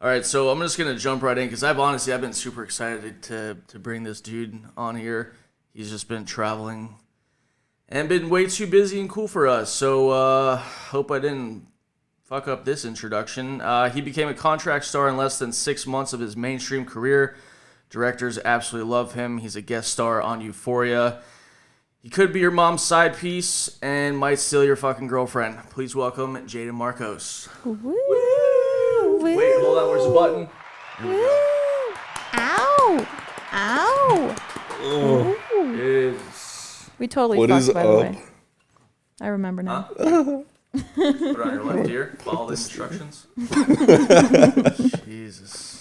All right, so I'm just gonna jump right in because I've been super excited to bring this dude on here. He's just been traveling and been way too busy and cool for us. So hope I didn't fuck up this introduction. He became a contract star in less than 6 months of his mainstream career. Directors absolutely love him. He's a guest star on Euphoria. He could be your mom's side piece and might steal your fucking girlfriend. Please welcome Jayden Marcos. Woo! Wait, hold on. Where's the button? Woo! Ow! Ow! Oh. Is We totally What fucked, is by the up? way. I remember now. Put it on your left ear. Follow the instructions. Jesus.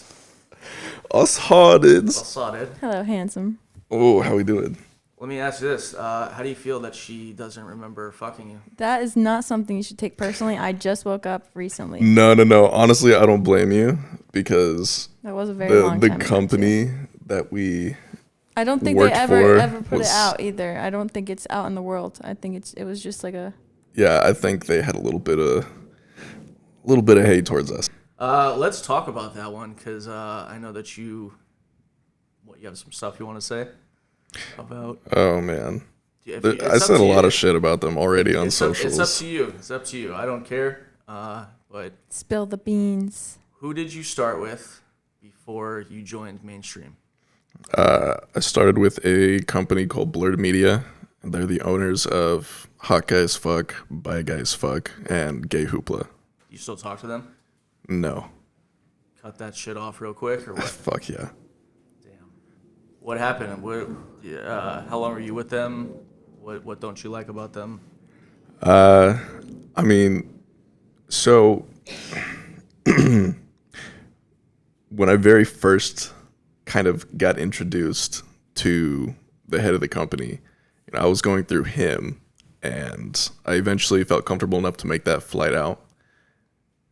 Us hardeds. Solid. Hello, handsome. Oh, how we doing? Let me ask you this. How do you feel that she doesn't remember fucking you? That is not something you should take personally. I just woke up recently. No. Honestly, I don't blame you because That was a very long the time ago, company too. that we I don't think they worked for ever put it was- out either. I don't think it's out in the world. I think it was just like a. yeah, I think they had a little bit of hate towards us. Let's talk about that one because I know that you have some stuff you want to say about. Oh man, If I it's up said to a lot you. of shit about them already on It's up socials. to you. It's up to you. I don't care. But Spill the beans. who did you start with before you joined mainstream? I started with a company called Blurred Media. They're the owners of Hot Guys Fuck, Bi Guys Fuck, and Gay Hoopla. You still talk to them? No, Cut that shit off real quick, or what? fuck yeah. Damn. What happened? How long were you with them? What don't you like about them? I mean, so when I very first kind of got introduced to the head of the company, I was going through him, and I eventually felt comfortable enough to make that flight out.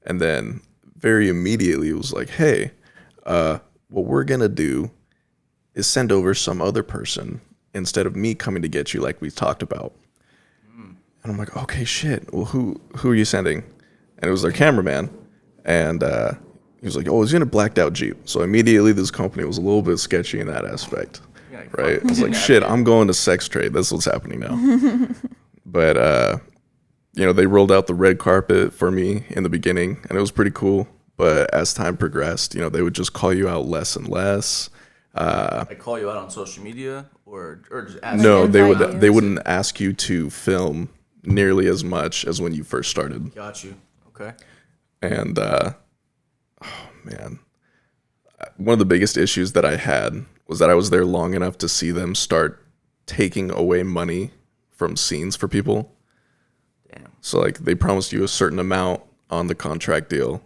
And then very immediately it was like, hey, what we're gonna do is send over some other person instead of me coming to get you like we talked about. And I'm like, okay, shit. Well, who are you sending? And it was their cameraman. And he was like, oh, he's in a blacked out Jeep. So immediately this company was a little bit sketchy in that aspect. You're like, Right? fuck, It's like, shit, I'm going to sex trade. That's what's happening now. But, they rolled out the red carpet for me in the beginning, and it was pretty cool. But as time progressed, they would just call you out less and less. I call you out on social media or just ask No, you? they wouldn't ask you to film nearly as much as when you first started. Got you. Okay. And oh man, one of the biggest issues that I had was that I was there long enough to see them start taking away money from scenes for people. Damn. So like they promised you a certain amount on the contract deal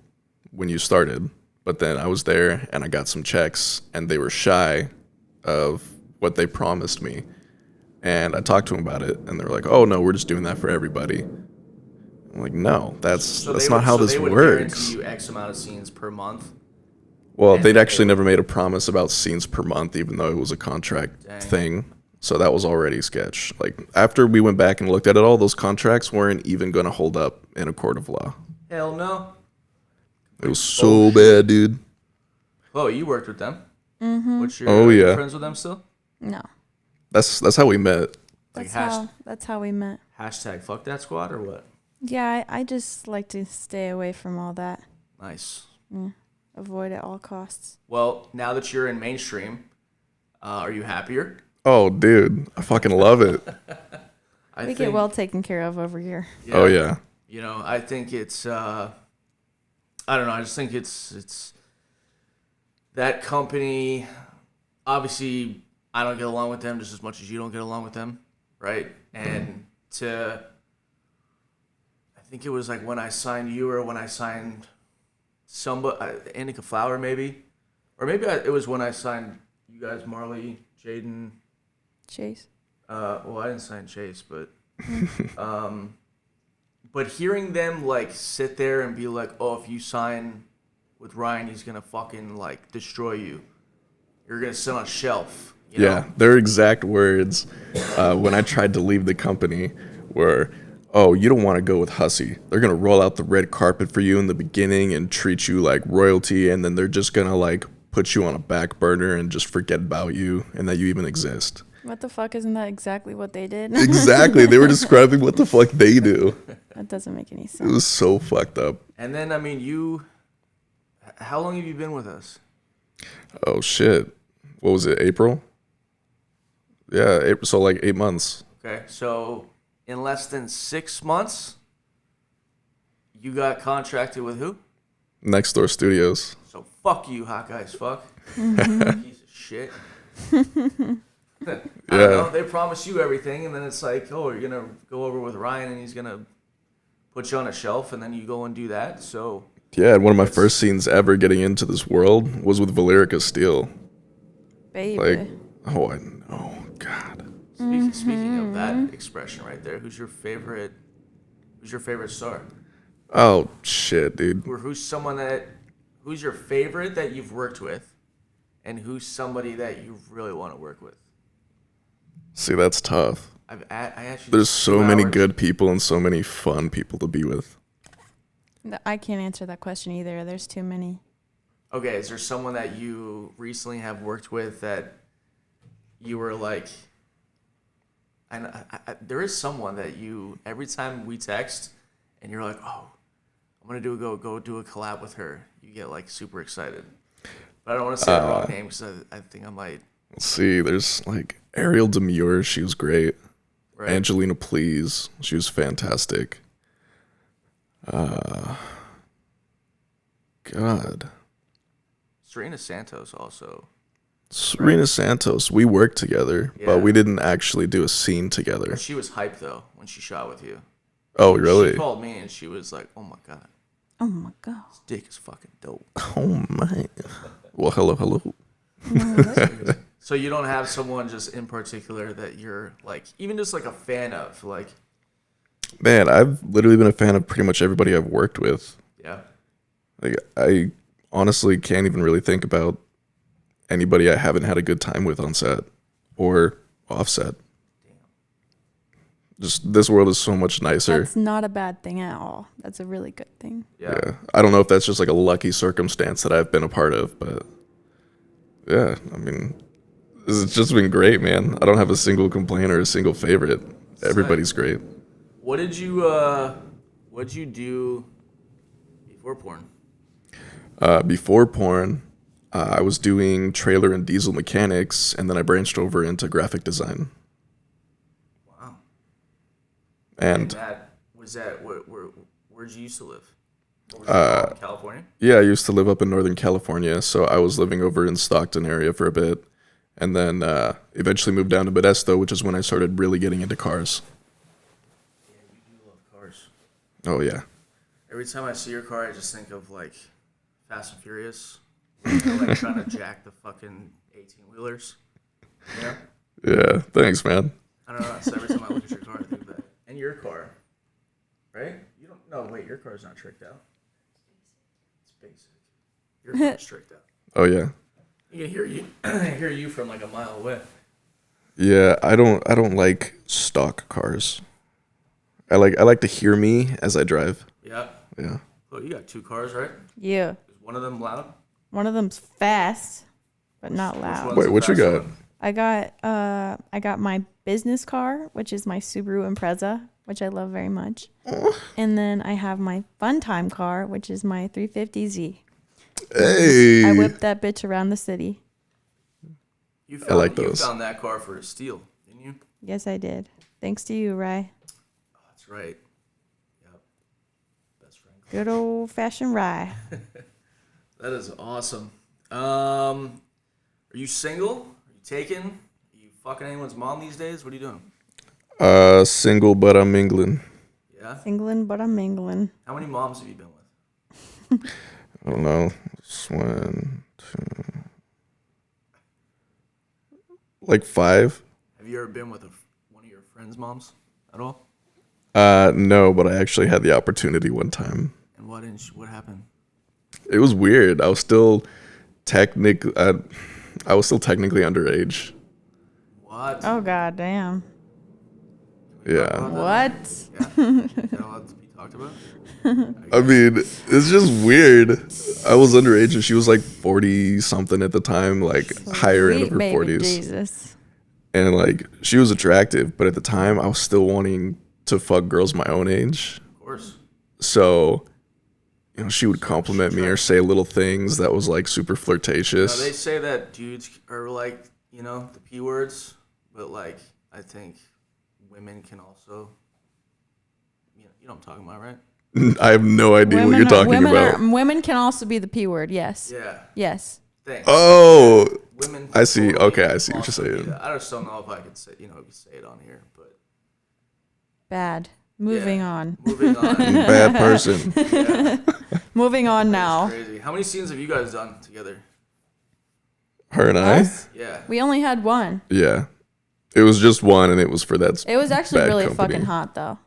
when you started, but then I was there and I got some checks and they were shy of what they promised me. And I talked to them about it, and they were like, "Oh no, we're just doing that for everybody." I'm like, "No, that's not how this they would works." guarantee you X amount of scenes per month. Well, and they'd they actually would- never made a promise about scenes per month, even though it was a contract Dang. thing. So that was already sketch. Like after we went back and looked at it, all those contracts weren't even going to hold up in a court of law. Hell no. It was so bad, dude. Oh, you worked with them. Mm-hmm. What's your? Oh, are you yeah. friends with them still? No. That's how we met. Like That's how we met. hashtag fuck that squad or what? Yeah, I just like to stay away from all that. Nice. Yeah. Avoid at all costs. Well, now that you're in mainstream, are you happier? Oh, dude, I fucking love it. We get well taken care of over here. Oh yeah. I think it's. I don't know. I just think it's that company. Obviously, I don't get along with them just as much as you don't get along with them, right? And I think it was like when I signed you or when I signed somebody, Annika Flower maybe, or maybe it was when I signed you guys, Marley, Jayden. Chase. Well, I didn't sign Chase, but but hearing them like sit there and be like, "Oh, if you sign with Ryan, he's gonna fucking like destroy you. You're gonna sit on a shelf." You know? Yeah, their exact words when I tried to leave the company were, oh, you don't want to go with Hussie. They're going to roll out the red carpet for you in the beginning and treat you like royalty, and then they're just going to like put you on a back burner and just forget about you and that you even exist. What the fuck? Isn't that exactly what they did? Exactly. They were describing what the fuck they do. That doesn't make any It sense. was so fucked up. And then, I mean, how long have you been with us? Oh, shit. What was it, April? Yeah, April, so like 8 months. Okay, so in less than 6 months, you got contracted with who? Next Door Studios. So fuck you, hot guys, fuck. Piece of shit. I don't know, they promise you everything, and then it's like, oh, you're going to go over with Ryan, and he's going to put you on a shelf, and then you go and do that, so... Yeah, and one of my first scenes ever getting into this world was with Valerica Steele. Baby. Like, oh, I know. God. Speaking of that expression right there, who's your favorite star? Oh, shit, dude. Or who's your favorite that you've worked with, and who's somebody that you really want to work with? See, that's tough. I actually There's so many good people and so many fun people to be with. I can't answer that question either. There's too many. Okay, is there someone that you recently have worked with that you were like, there is someone that you, every time we text and you're like, oh, I'm going to go do a collab with her, you get like super excited. But I don't want to say the wrong name because I think I might. Let's see, there's like Ariel Demure, she was great. Right. Angelina Please, she was fantastic. God. Serena Santos also. Serena Santos, we worked together, Yeah. but we didn't actually do a scene together. She was hyped though when she shot with you. Oh, really? She called me and she was like, oh my God, Oh my god. this dick is fucking dope. Oh, my. Well, hello. So you don't have someone just in particular that you're like, even just like a fan of, like, Man, I've literally been a fan of pretty much everybody I've worked with. yeah. Like, I honestly can't even really think about anybody I haven't had a good time with on set or off set. Just this world is so much nicer. That's not a bad thing at all. That's a really good thing. Yeah. I don't know if that's just like a lucky circumstance that I've been a part of, but yeah, I mean, it's just been great, man. I don't have a single complaint or a single favorite. Everybody's great. What did you do before porn? Before porn, I was doing trailer and diesel mechanics, and then I branched over into graphic design. Wow. And where'd you used to live? Or was it in California? yeah, I used to live up in Northern California, so I was living over in Stockton area for a bit, and then eventually moved down to Modesto, which is when I started really getting into cars. Yeah, you do love cars. Oh yeah. Every time I see your car, I just think of like Fast and Furious. They're, like trying to jack the fucking 18-wheelers. Yeah. Yeah, thanks, man. I don't know. So every time I look at your car, I think of that. And your car, right? You don't. No, wait. Your car's not tricked out. It's basic. Your car's tricked out. Oh yeah. You can hear you from like a mile away. Yeah, I don't like stock cars. I like to hear me as I drive. Yeah. Yeah. Well, you got 2 cars, right? Yeah. Is one of them loud? One of them's fast, but not loud. one's Wait, the what you fast got? one? I got my business car, which is my Subaru Impreza, which I love very much. And then I have my fun time car, which is my 350Z. Hey. I whipped that bitch around the city. You like those. found that car for a steal, didn't you? Yes, I did. Thanks to you, Rye. Oh, that's right. Yep. Best friend. Good old fashioned Rye. That is awesome. Are you single? Are you taken? Are you fucking anyone's mom these days? What are you doing? Single, but I'm mingling. Yeah. Singling, but I'm mingling. How many moms have you been with? I don't know. This one, 2, like 5. Have you ever been with one of your friends' moms at all? No, but I actually had the opportunity one time. And what happened? It was weird. I was still technically underage. What? Oh, god damn. Yeah. What? Yeah. Is that allowed to be talked about? I mean, it's just weird. I was underage and she was like 40 something at the time, like higher end of Sweet her baby 40s. Jesus. And like she was attractive, but at the time I was still wanting to fuck girls my own age. Of course. So, you know, she would compliment me or say little things that was like super flirtatious. They say that dudes are like, you know, the P words, but like I think women can also, you know what I'm talking about, right? I have no idea what you're talking about. Women can also be the P word, yes. Yeah. Yes. Thanks. Oh, Women. I see. totally Okay, I see what also you're do saying. that. I just don't know if I could say, say it on here, but. Bad. Moving on. Moving on. Bad person. Yeah. Moving on now. Crazy. How many scenes have you guys done together? Her and I? Us? Yeah. We only had one. Yeah. It was just one, and it was for that. It was actually bad really company. fucking hot, though.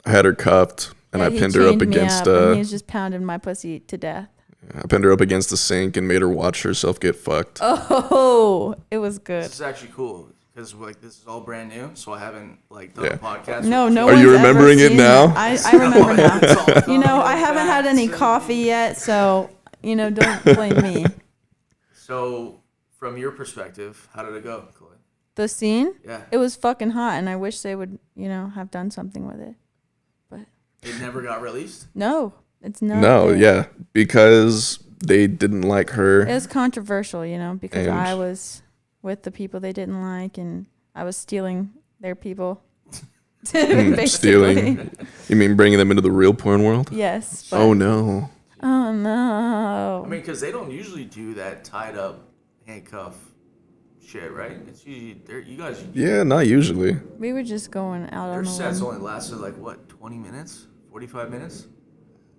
I had her cuffed, and I he pinned her up chained me against. and he was just pounding my pussy to death. I pinned her up against the sink and made her watch herself get fucked. Oh, it was good. This is actually cool because like this is all brand new, so I haven't like done Yeah. a podcast. No, with no. Are one's you ever remembering it seen now? that. I remember now. It's all You know, common I haven't had any facts. coffee yet, so don't blame me. So, from your perspective, how did it go, Chloe? The scene, Yeah. it was fucking hot, and I wish they would, have done something with it. But It never got released? no, it's not. No, good. yeah, because they didn't like her. It was controversial, because And- I was with the people they didn't like, and I was stealing their people. Basically. Stealing. You mean bringing them into the real porn world? Yes. But, Oh no. Oh no. I mean, because they don't usually do that tied up handcuff shit, right? It's usually, you guys, Yeah, not usually. We were just going out their on the sets limb. only lasted like, what, 20 minutes? 45 minutes?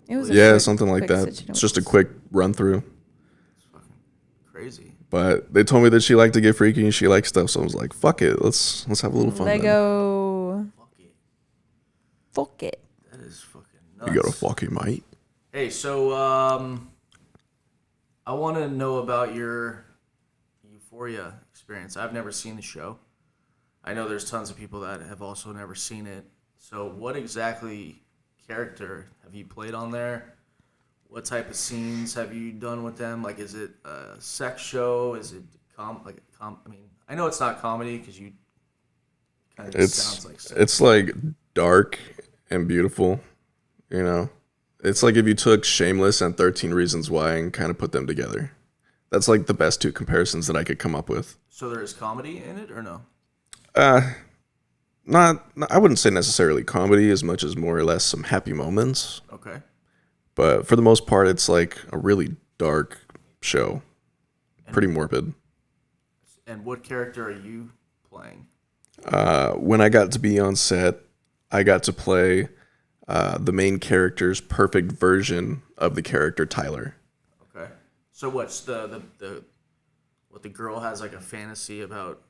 It was a Yeah, quick- something like quick that. situation. It's just a quick run through. It's fucking crazy. But they told me that she liked to get freaky and she liked stuff, so I was like, "Fuck it, let's have a little fun." Lego. Fuck it. Fuck it. That is fucking Then. nuts. You gotta fuck it, mate. Hey, so I want to know about your Euphoria experience. I've never seen the show. I know there's tons of people that have also never seen it. So what exactly character have you played on there? What type of scenes have you done with them? Like, is it a sex show? Is it I mean, I know it's not comedy because you kind of sounds like sex. It's like dark and beautiful, you know. It's like if you took Shameless and 13 Reasons Why and kind of put them together. That's like the best two comparisons that I could come up with. So there is comedy in it or no? Not I wouldn't say necessarily comedy as much as more or less some happy moments. Okay. But for the most part, it's like a really dark show. Pretty morbid. And what character are you playing? When I got to be on set, I got to play the main character's perfect version of the character Tyler. Okay. So what's the girl has like a fantasy about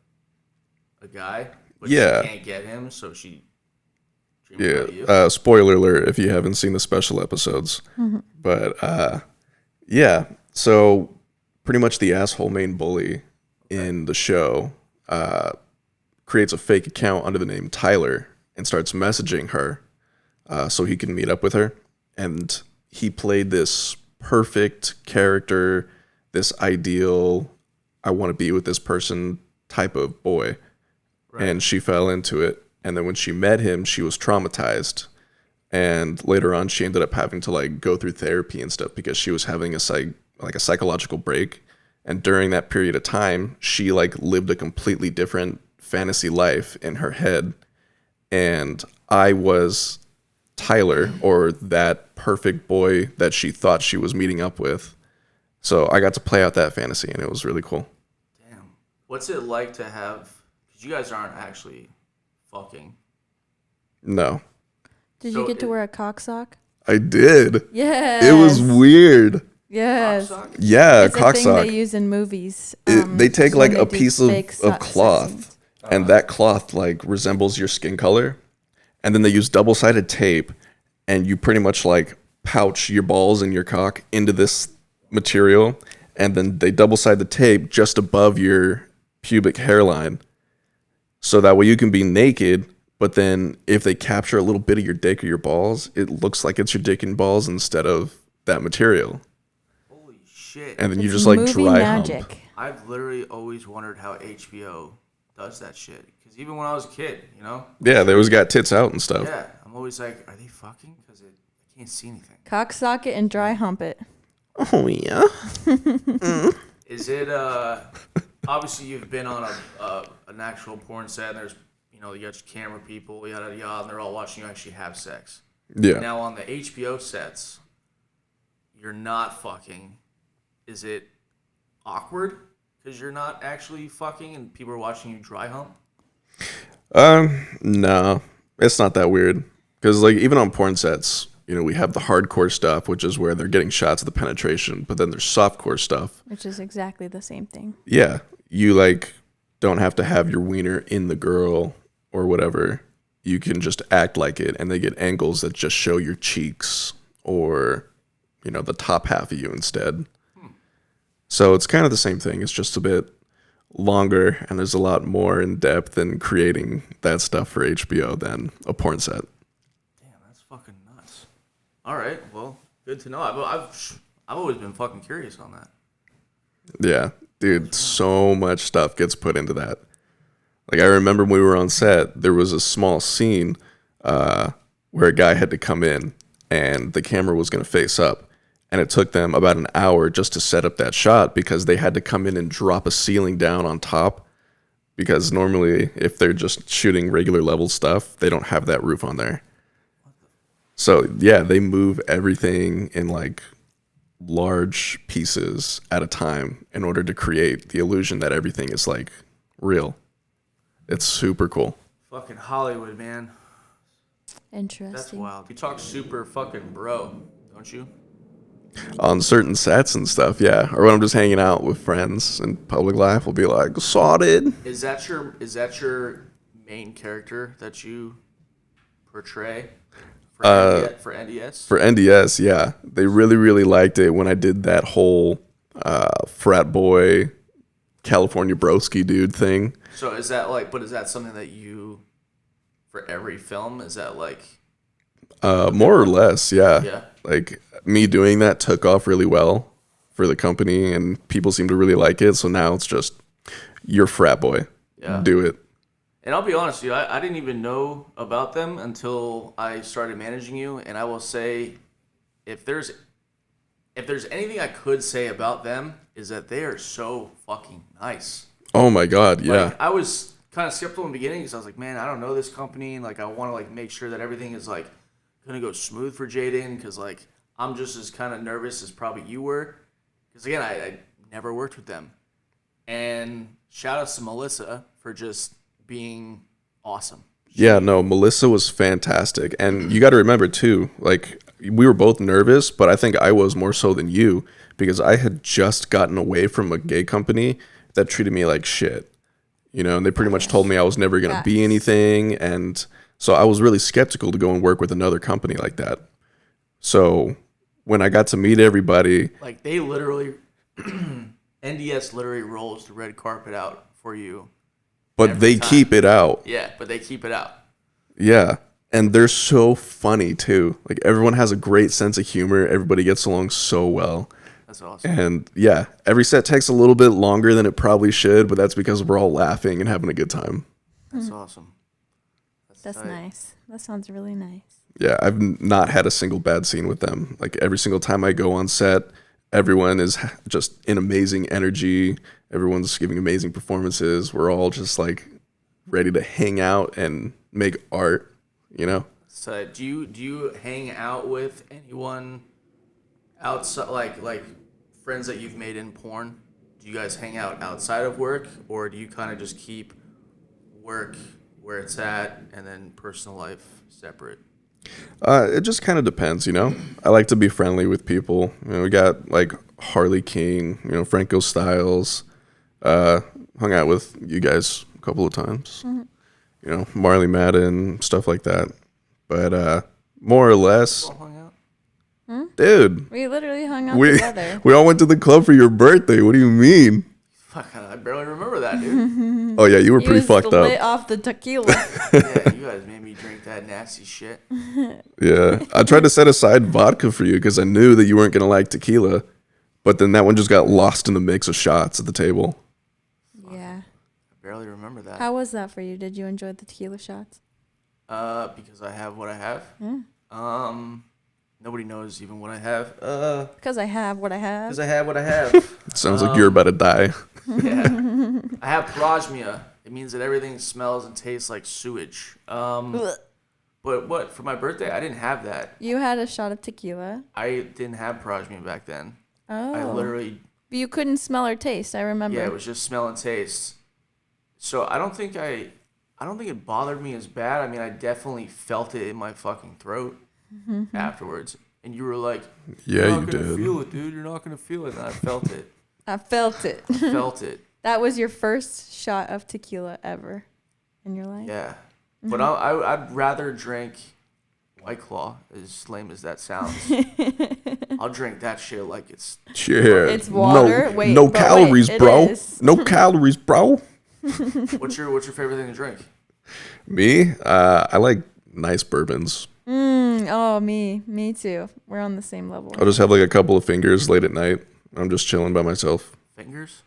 a guy, but Yeah. she can't get him, so she dreams about you. Yeah. Spoiler alert if you haven't seen the special episodes. But yeah. So pretty much the asshole main bully in the show creates a fake account under the name Tyler and starts messaging her so he can meet up with her. And he played this perfect character, this ideal, I want to be with this person type of boy. Right. And she fell into it. And then when she met him, she was traumatized. And later on, she ended up having to like go through therapy and stuff because she was having a psychological break. And during that period of time, she like lived a completely different fantasy life in her head. And I was Tyler, or that perfect boy that she thought she was meeting up with. So I got to play out that fantasy, and it was really cool. Damn. What's it like to have? Because you guys aren't actually fucking. No, Did So you get to wear a cock sock? I did. Yes. It was weird. Yes. Cocksock? Yeah, It's a cock thing sock. they use in movies. They take when like they a do piece fake of sex cloth, scenes. and that cloth like resembles your skin color, and then they use double-sided tape, and you pretty much like pouch your balls and your cock into this material, and then they double-side the tape just above your pubic hairline, so that way you can be naked But then if they capture a little bit of your dick or your balls, it looks like it's your dick and balls instead of that material. Holy shit. And then you It's just like movie dry magic. hump. I've literally always wondered how HBO does that shit. Because even when I was a kid, you know? Yeah, they always got tits out and stuff. Yeah, I'm always like, are they fucking? Because I can't see anything. Cock socket and dry hump it. Oh, yeah. Is it, obviously you've been on an actual porn set, and there's, you got your camera people, yada, yada, and they're all watching you actually have sex. Yeah. Now on the HBO sets, you're not fucking. Is it awkward because you're not actually fucking and people are watching you dry hump? No, it's not that weird. Because like even on porn sets, we have the hardcore stuff, which is where they're getting shots of the penetration, but then there's softcore stuff. Which is exactly the same thing. Yeah, you like don't have to have your wiener in the girl or whatever. You can just act like it, and they get angles that just show your cheeks or, the top half of you instead. So it's kind of the same thing. It's just a bit longer, and there's a lot more in depth in creating that stuff for HBO than a porn set. Damn, that's fucking nuts. All right, well, good to know. I've always been fucking curious on that. Yeah, dude, so much stuff gets put into that. Like I remember when we were on set, there was a small scene where a guy had to come in, and the camera was going to face up. And it took them about an hour just to set up that shot because they had to come in and drop a ceiling down on top. Because normally, if they're just shooting regular level stuff, they don't have that roof on there. So, yeah, they move everything in like large pieces at a time in order to create the illusion that everything is like real. It's super cool. Fucking Hollywood, man. Interesting. That's wild. You talk super fucking bro, don't you? On certain sets and stuff, yeah. Or when I'm just hanging out with friends in public life, we'll be like, "Sorted." Is that your main character that you portray for NDS? For NDS, yeah. They really, really liked it when I did that whole frat boy, California broski dude thing. So is that something that you, for every film, is that like? More or less, yeah. Yeah. Like me doing that took off really well for the company, and people seem to really like it. So now it's just you're frat boy. Yeah. Do it. And I'll be honest with you, I didn't even know about them until I started managing you. And I will say, if there's anything I could say about them, is that they are so fucking nice. Oh my god, yeah. Like, I was kind of skeptical in the beginning because I was like, man, I don't know this company, and like I want to like make sure that everything is like gonna go smooth for Jayden, because like I'm just as kind of nervous as probably you were, because again I never worked with them. And shout out to Melissa for just being awesome. Yeah, no, Melissa was fantastic. And you got to remember too, like we were both nervous, but I think I was more so than you because I had just gotten away from a gay company that treated me like shit. And they pretty much told me I was never going to be anything, and so I was really skeptical to go and work with another company like that. So when I got to meet everybody, like they literally, NDS literally rolls the red carpet out for you. but they keep it out. Yeah, but they keep it out. Yeah. And they're so funny too. Like everyone has a great sense of humor. Everybody gets along so well. That's awesome. And yeah, every set takes a little bit longer than it probably should, but that's because we're all laughing and having a good time. That's awesome. That's tight. nice. That sounds really nice. Yeah, I've not had a single bad scene with them. Like every single time I go on set, everyone is just in amazing energy. Everyone's giving amazing performances. We're all just like ready to hang out and make art, So do you hang out with anyone outside, like friends that you've made in porn? Do you guys hang out outside of work, or do you kind of just keep work where it's at and then personal life separate? It just kind of depends, I like to be friendly with people. We got like Harley King, Franco Styles. Hung out with you guys a couple of times. Marley Madden, stuff like that. But more or less, All hung out? dude, We literally hung out we together. we all went to the club for your birthday. What do you mean? Fuck, I barely remember that, dude. Oh yeah, you were He pretty was fucked lit up. off the tequila. Yeah, you guys made me drink that nasty shit. Yeah, I tried to set aside vodka for you because I knew that you weren't gonna like tequila, but then that one just got lost in the mix of shots at the table. Yeah. I barely remember that. How was that for you? Did you enjoy the tequila shots? Because I have what I have. Nobody knows even what I have. Because I have what I have. Because I have what I have. It sounds like you're about to die. Yeah. I have prosmia. It means that everything smells and tastes like sewage. Ugh. But what, for my birthday, I didn't have that. You had a shot of tequila. I didn't have prosmia back then. Oh. I literally, You couldn't smell or taste, I remember. yeah, it was just smell and taste. So I don't think it bothered me as bad. I mean, I definitely felt it in my fucking throat afterwards. And you were like, Yeah, "You're you not gonna did. feel it, dude. You're not gonna feel it." And I felt it. I felt it. Felt it. That was your first shot of tequila ever in your life? Yeah. But I'd rather drink White Claw, as lame as that sounds. I'll drink that shit like it's... Yeah. It's water. No, Wait, no but calories, wait, it bro. is. No calories, bro. What's your favorite thing to drink? Me, I like nice bourbons. Oh, me too. We're on the same level. I'll just have like a couple of fingers late at night. I'm just chilling by myself. Fingers?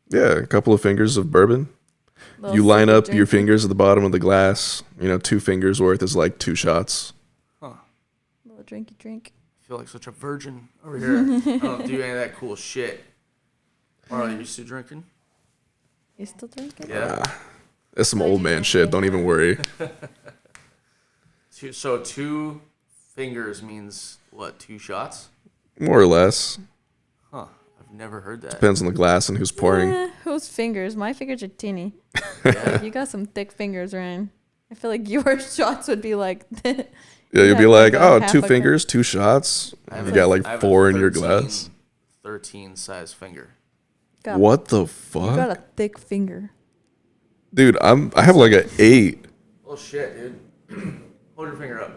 Yeah, a couple of fingers of bourbon. Little You line sip of up your drink. fingers at the bottom of the glass. 2 fingers worth is like 2 shots. Little drinky drink. I feel like such a virgin over here. I don't do any of that cool shit. Are you used to drinking? You still drinking? Yeah. That's some old man shit. Don't even worry. So 2 fingers means what? 2 shots? More or less. Huh. I've never heard that. Depends on the glass and who's pouring. Whose fingers? My fingers are teeny. Yeah. You got some thick fingers, Ryan. I feel like your shots would be like Yeah, you'll have be like, like a oh, half 2 a cup. fingers, 2 shots. I have You a- got like I have a 4 in your 13 glass. 13 size finger. got, What the You fuck? got a thick finger. Dude, I have like a 8. Oh shit, dude. Hold your finger up.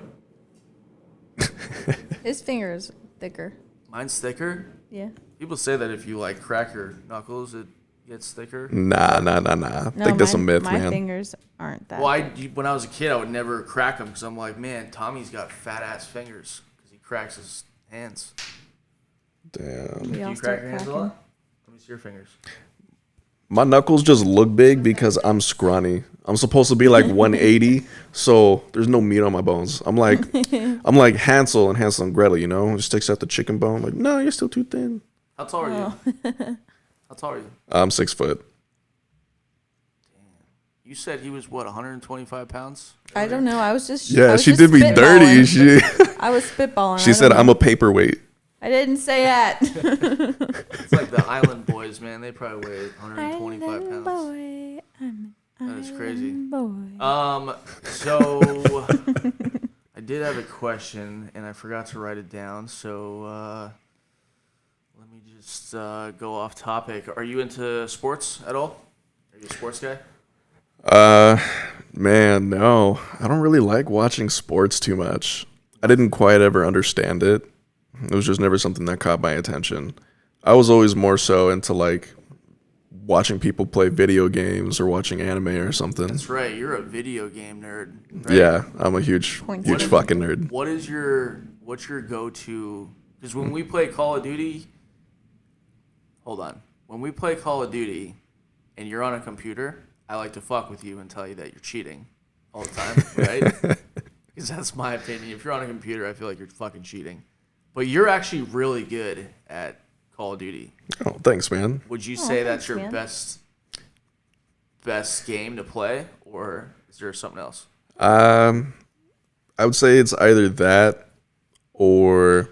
His finger is thicker. Mine's thicker. Yeah. People say that if you like crack your knuckles, it gets thicker. Nah. I No, think that's a myth, my man. fingers aren't that. Well, when I was a kid, I would never crack them because I'm like, man, Tommy's got fat ass fingers because he cracks his hands. Damn. We Do all you start crack your hands a cracking. lot? Let me see your fingers. My knuckles just look big because I'm scrawny. I'm supposed to be like 180, so there's no meat on my bones. I'm like Hansel and Hansel and Gretel, just takes out the chicken bone. Like, no, you're still too thin. How tall are you? How tall are you? I'm 6 foot. You said he was what, 125 pounds? I don't know. I was just. I Yeah, was she just did me dirty. spitballing. I was spitballing. She said I'm a paperweight. I didn't say that. It's like the Island Boys, man. They probably weigh 125 Island pounds. boy, I'm an That is crazy. island boy. So I did have a question and I forgot to write it down. So let me just go off topic. Are you into sports at all? Are you a sports guy? Man, no. I don't really like watching sports too much. I didn't quite ever understand it. It was just never something that caught my attention. I was always more so into like watching people play video games or watching anime or something. That's right. You're a video game nerd. Right? Yeah, I'm a huge Points. fucking nerd. What's your go-to? Because when we play Call of Duty, hold on. When we play Call of Duty, and you're on a computer, I like to fuck with you and tell you that you're cheating all the time, right? Because that's my opinion. If you're on a computer, I feel like you're fucking cheating. But you're actually really good at Call of Duty. Oh, thanks, man. Would you say that's thanks, your man. best game to play, or is there something else? I would say it's either that or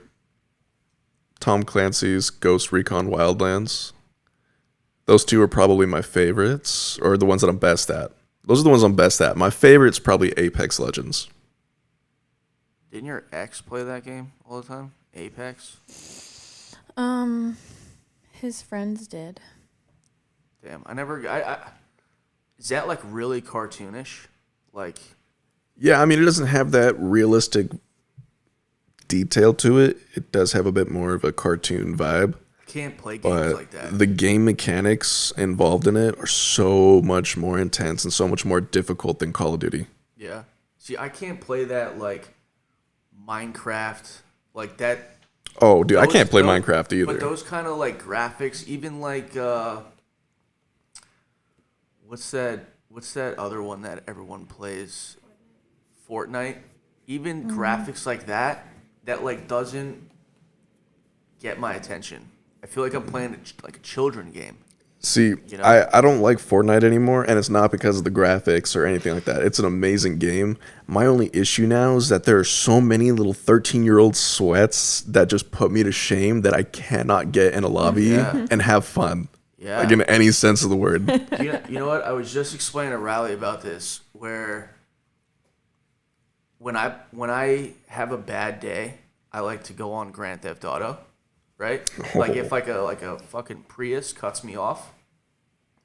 Tom Clancy's Ghost Recon Wildlands. Those 2 are probably my favorites, or the ones that I'm best at. Those are the ones I'm best at. My favorite's probably Apex Legends. Didn't your ex play that game all the time? Apex? His friends did. Damn, is that like really cartoonish? Like, Yeah, I mean, it doesn't have that realistic detail to it. It does have a bit more of a cartoon vibe. can't play games but like that. the game mechanics involved in it are so much more intense and so much more difficult than Call of Duty. Yeah. See, I can't play that like Minecraft, like that. Oh, dude, I can't play those- Minecraft either. But those kind of like graphics, even like what's that other one that everyone plays? Fortnite. Even graphics like that like doesn't get my attention. I feel like I'm playing like a children game. See, You know? I don't like Fortnite anymore, and it's not because of the graphics or anything like that. It's an amazing game. My only issue now is that there are so many little 13-year-old sweats that just put me to shame that I cannot get in a lobby and have fun. Yeah. Like in any sense of the word. You know what? I was just explaining to Riley about this, where when I have a bad day, I like to go on Grand Theft Auto, right? Like if like a fucking Prius cuts me off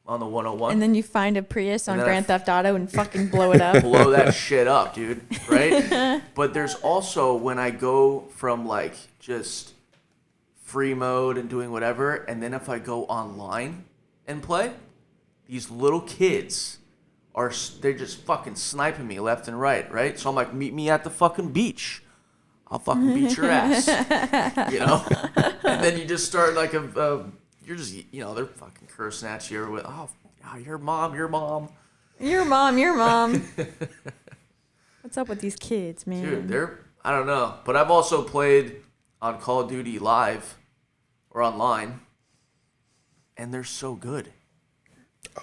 on the 101, And then you find a Prius on then Grand Theft Auto and fucking blow it up. blow that shit up, dude, right? But there's also when I go from like just free mode and doing whatever, and then if I go online and play, these little kids they're just fucking sniping me left and right? So I'm like, meet me at the fucking beach. I'll fucking beat your ass, you know? And then you just start like you're just, they're fucking cursing at you with, your mom. Your mom. What's up with these kids, man? Dude, I don't know. But I've also played on Call of Duty Live or online, and they're so good.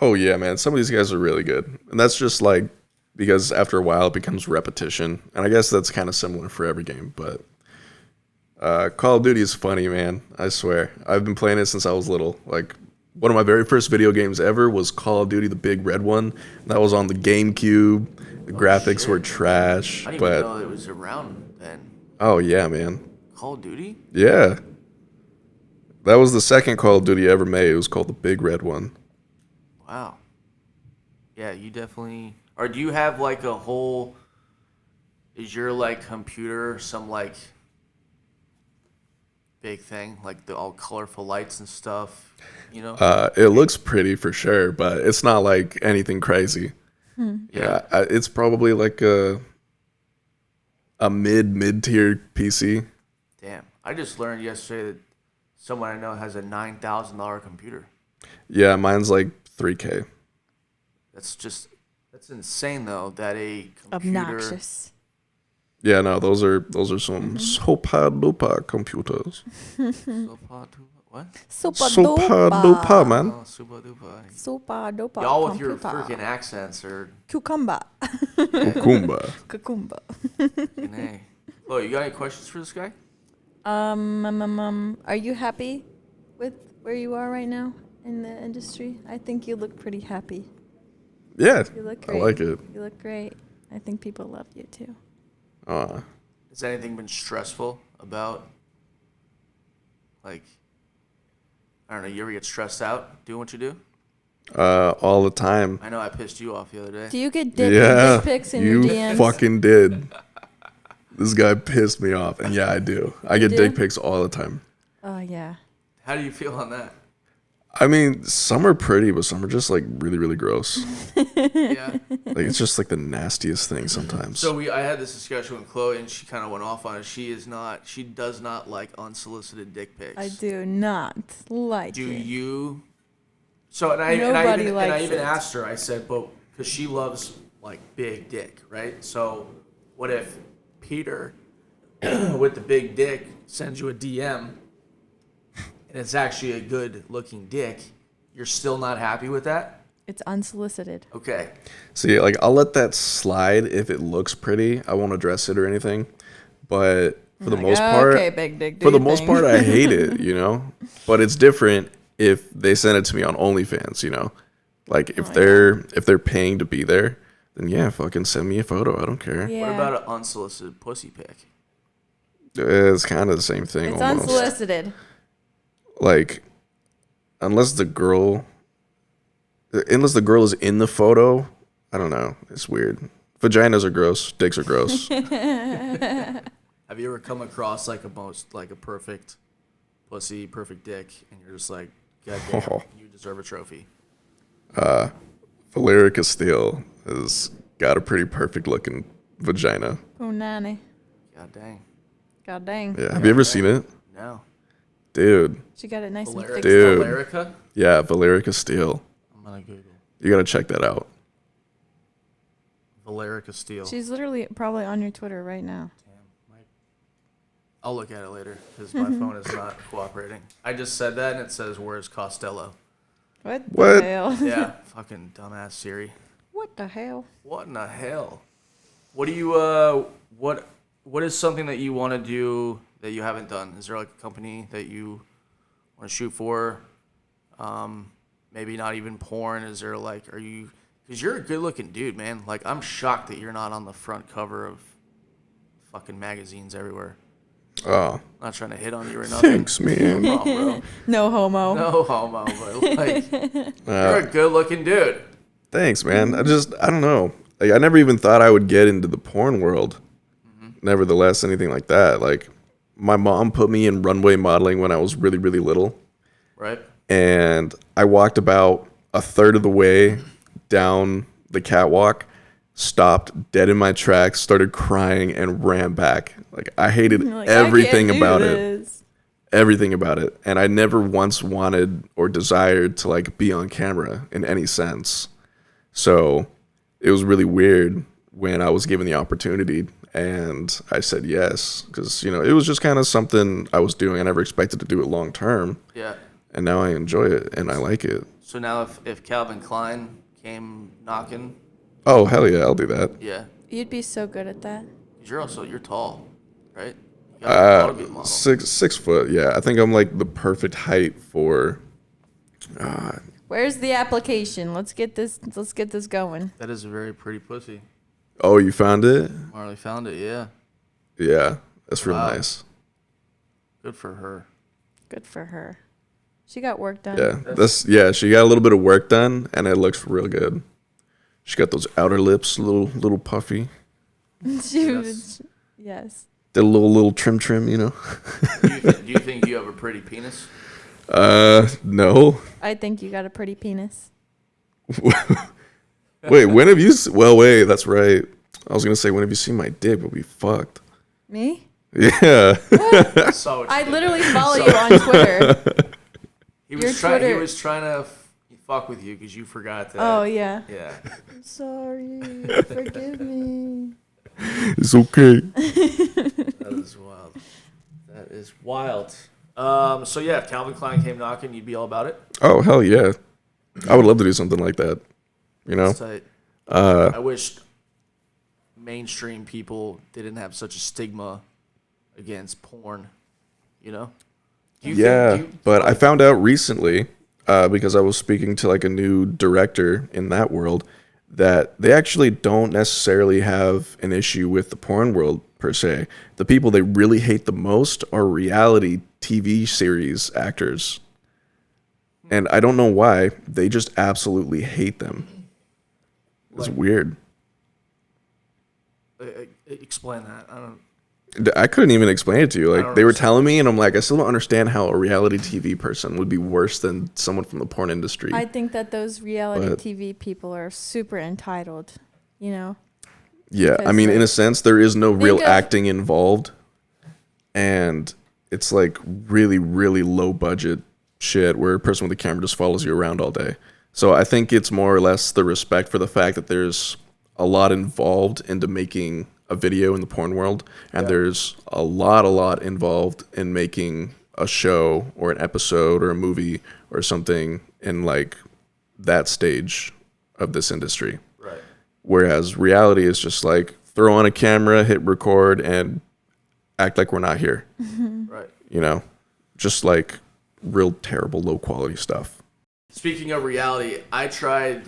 Oh, yeah, man. Some of these guys are really good. And that's just like because after a while it becomes repetition. And I guess that's kind of similar for every game. But Call of Duty is funny, man. I swear. I've been playing it since I was little. Like, one of my very first video games ever was Call of Duty, the big red one. That was on the GameCube. The graphics shit. were trash. I didn't But even know it was around then. oh, yeah, man. Call of Duty? Yeah. That was the second Call of Duty ever made. It was called the big red one. Wow. Yeah, you definitely... Or do you have like a whole... Is your like computer some like big thing? Like the all colorful lights and stuff, you know? It looks pretty for sure, but it's not like anything crazy. Yeah, it's probably like a mid-tier PC. Damn. I just learned yesterday that someone I know has a $9,000 computer. Yeah, mine's like 3K. That's insane though, that a computer... Obnoxious. Yeah, no, those are some super duper computers. What? Super duper, man. Oh, super duper. Super duper. Y'all with your computer. freaking accents are... Cucumber. Kumba. Cucumber. Hey. Oh, you got any questions for this guy? Are you happy with where you are right now in the industry? I think you look pretty happy. Yeah, You look I great. like it. You look great. I think people love you too. Has anything been stressful about, like, I don't know, you ever get stressed out doing what you do? All the time. I know I pissed you off the other day. Do you get Yeah, dick pics in you your DMs? fucking did. This guy pissed me off, and yeah, I do. I get do? dick pics all the time. Oh yeah. How do you feel on that? I mean, some are pretty, but some are just like really, really gross. Yeah. Like it's just like the nastiest thing sometimes. So I had this discussion with Chloe, and she kind of went off on it. She does not like unsolicited dick pics. I do not like Do it. you? So and I Nobody likes even it. asked her. I said, but because she loves like big dick, right? So what if Peter with the big dick sends you a DM and it's actually a good looking dick? You're still not happy with that? It's unsolicited. Okay. See, like I'll let that slide if it looks pretty. I won't address it or anything. But for the most part, okay, big dick. for the most part, I hate it. You know, but it's different if they send it to me on OnlyFans. You know, like if they're paying to be there, then yeah, fucking send me a photo. I don't care. Yeah. What about an unsolicited pussy pic? It's kind of the same thing. It's almost. unsolicited. Like, unless the girl is in the photo, I don't know. It's weird. Vaginas are gross. Dicks are gross. Have you ever come across like a perfect pussy, perfect dick, and you're just like, God damn, you deserve a trophy. Valeria Castile has got a pretty perfect looking vagina. Oh, nanny. God dang. God dang. Yeah. Have you ever seen it? No. Dude. She got it nice and fixed. Dude. Valerica? Yeah, Valeria Castile. I'm gonna Google. You gotta check that out. Valerica Steele. She's literally probably on your Twitter right now. Damn. I'll look at it later because my phone is not cooperating. I just said that and it says, "Where's Costello?" What What? the hell? Yeah, fucking dumbass Siri. What the hell? What in the hell? What do you what is something that you want to do that you haven't done? Is there like a company that you want to shoot for? Maybe not even porn. Is there like, are you, because you're a good looking dude, man. Like, I'm shocked that you're not on the front cover of fucking magazines everywhere. Oh. I'm not trying to hit on you or nothing. Thanks, man. Come on, bro. No homo. No homo, but like, you're a good looking dude. Thanks, man. I don't know. Like, I never even thought I would get into the porn world. Nevertheless, anything like that. Like, my mom put me in runway modeling when I was really, really little. Right. And I walked about a third of the way down the catwalk, stopped dead in my tracks, started crying, and ran back. Like, I hated Like, everything I can't do about this. everything about it. And I never once wanted or desired to like be on camera in any sense. So it was really weird when I was given the opportunity and I said yes, because, you know, it was just kind of something I was doing. I never expected to do it long term. Yeah. And now I enjoy it and I like it. So now if Calvin Klein came knocking, Oh, hell yeah, I'll do that. yeah. You'd be so good at that. 'Cause you're tall, right? You gotta be a model. 6 foot. Yeah. I think I'm like the perfect height for, Where's the application? Let's get this going. That is a very pretty pussy. oh, you found it? Marley found it, yeah. Yeah. That's real Wow. nice. Good for her. Good for her. She got work done. Yeah. She got a little bit of work done, and it looks real good. She got those outer lips, little puffy. Yes. Did a little trim, you know. Do you think you have a pretty penis? No. I think you got a pretty penis. Wait, when have you? Well, wait, that's right. I was gonna say, when have you seen my dick? But we fucked. Me? Yeah. So I literally follow you on Twitter. he your was trying. He Twitter- was trying to fuck with you because you forgot that. Oh yeah. Yeah. I'm sorry. Forgive me. It's okay. That is wild. That is wild. So yeah, if Calvin Klein came knocking, you'd be all about it. Oh hell yeah, I would love to do something like that. You know. That's tight. I wish mainstream people didn't have such a stigma against porn. You know. But I found out recently, because I was speaking to like a new director in that world, that they actually don't necessarily have an issue with the porn world per se. The people they really hate the most are reality TV series actors. And I don't know why. They just absolutely hate them. It's weird. Explain that. I don't. I couldn't even explain it to you. I Like, don't they were understand. telling me, and I'm like, I still don't understand how a reality TV person would be worse than someone from the porn industry. I think that those reality But- TV people are super entitled. You know. Yeah, I Because, mean, in like, a sense, there is no real of- acting involved, and it's like really, really low budget shit where a person with a camera just follows you around all day. So I think it's more or less the respect for the fact that there's a lot involved into making a video in the porn world, and there's a lot involved in making a show or an episode or a movie or something in like that stage of this industry. Right. Whereas reality is just like throw on a camera, hit record, and act like we're not here. Right. You know, just like real terrible, low quality stuff. Speaking of reality, I tried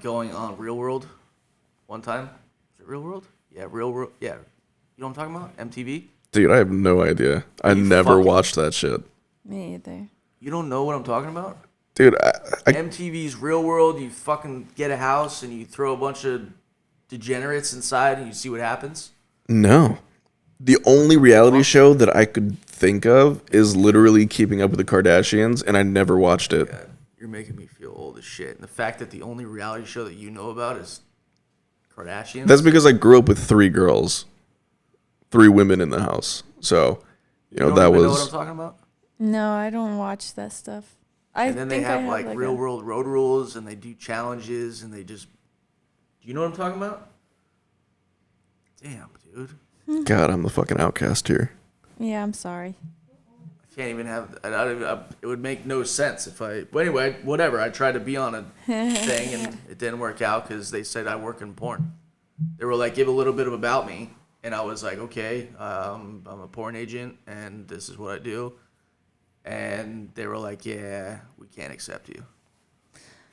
going on Real World one time. Is it Real World? Yeah, Real World. Yeah. You know what I'm talking about? MTV? Dude, I have no idea. I You never fucking- watched that shit. Me either. You don't know what I'm talking about? Dude, I MTV's Real World, you fucking get a house and you throw a bunch of degenerates inside and you see what happens. no. The only reality show that I could think of is literally Keeping Up with the Kardashians, and I never watched it. God, you're making me feel old as shit. And the fact that the only reality show that you know about is Kardashians. That's because I grew up with 3 girls, 3 women in the house. So, you know, don't that even was. know what I'm talking about? No, I don't watch that stuff. And then they have like real a... world road rules, and they do challenges, and they just. Do you know what I'm talking about? Damn, dude. God, I'm the fucking outcast here. Yeah, I'm sorry. I can't even have. It would make no sense if I. But anyway, whatever. I tried to be on a thing, and it didn't work out because they said I work in porn. They were like, give a little bit about me, and I was like, okay, I'm a porn agent, and this is what I do. And they were like, yeah, we can't accept you.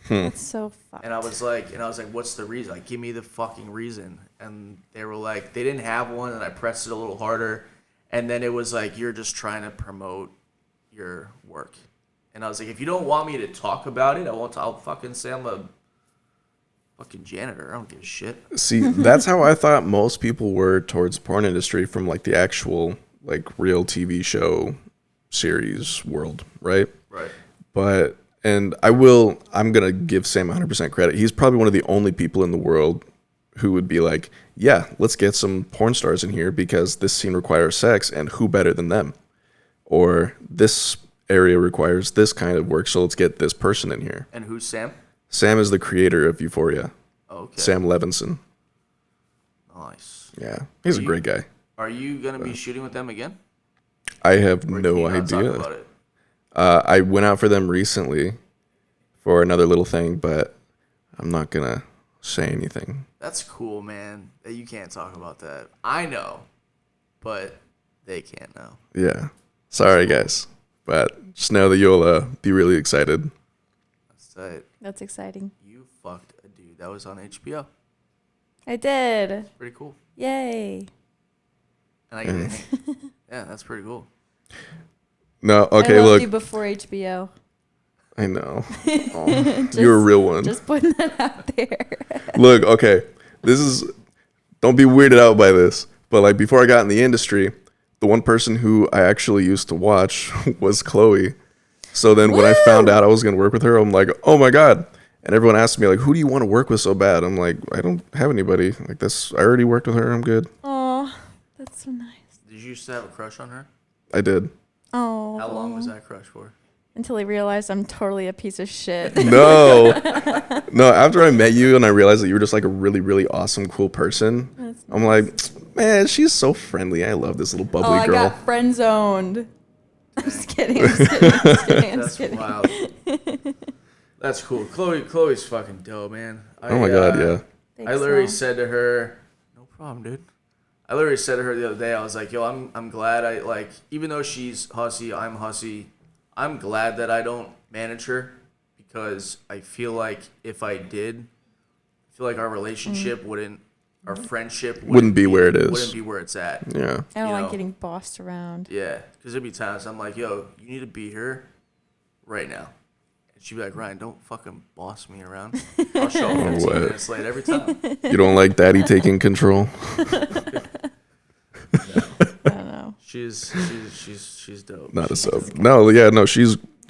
It's so fucked. And I was like, what's the reason? Like, give me the fucking reason. And they were like, they didn't have one, and I pressed it a little harder. And then it was like, you're just trying to promote your work. And I was like, if you don't want me to talk about it, I'll fucking say I'm a fucking janitor. I don't give a shit. See, that's how I thought most people were towards the porn industry from like the actual like real TV show series world, right? Right. But I'm gonna give Sam 100% credit. He's probably one of the only people in the world who would be like, yeah, let's get some porn stars in here because this scene requires sex, and who better than them? Or this area requires this kind of work, so let's get this person in here. And who's Sam? Sam is the creator of Euphoria. Okay. Sam Levinson. Nice. Yeah, he's a great guy. Are you gonna be shooting with them again? I have Or can no you not talk idea. about it? I went out for them recently for another little thing, but I'm not gonna say anything. That's cool, man. That you can't talk about that. I know, but they can't know. Yeah, sorry guys, but just know that you'll be really excited. That's tight. That's exciting. You fucked a dude that was on HBO. I did. Pretty cool. Yay. And I get to hang. Yeah, that's pretty cool. No, okay, I loved look, you before HBO. I know. Oh, you're a real one. Just putting that out there. Look, okay, don't be weirded out by this, but like before I got in the industry, the one person who I actually used to watch was Chloe. So then when I found out I was going to work with her, I'm like, oh my God. And everyone asked me like, who do you want to work with so bad? I'm like, I don't have anybody. Like I already worked with her. I'm good. Oh, that's so nice. Did you used to have a crush on her? I did. Oh. How long was that crush for? Until he realized I'm totally a piece of shit. No, after I met you and I realized that you were just like a really, really awesome, cool person, That's I'm like, man, she's so friendly. I love this little bubbly I girl. got friend zoned. I'm just kidding. I'm just kidding. I'm just kidding. I'm That's just kidding. wild. That's cool. Chloe's fucking dope, man. Oh my God, yeah. Thanks, I literally Mom. said to her, no problem, dude. I literally said to her the other day, I was like, yo, I'm glad I, like, even though she's Hussie, I'm Hussie, I'm glad that I don't manage her because I feel like if I did, I feel like our relationship wouldn't, our friendship Wouldn't be where it is. Wouldn't be where it's at. Yeah. I don't you like know. getting bossed around. Yeah, because there'd be times I'm like, yo, you need to be here right now. And she'd be like, Ryan, don't fucking boss me around. I'll show up 15 What? minutes late every time. You don't like daddy taking control? I don't know. She's dope. Not a sub. No, yeah, no,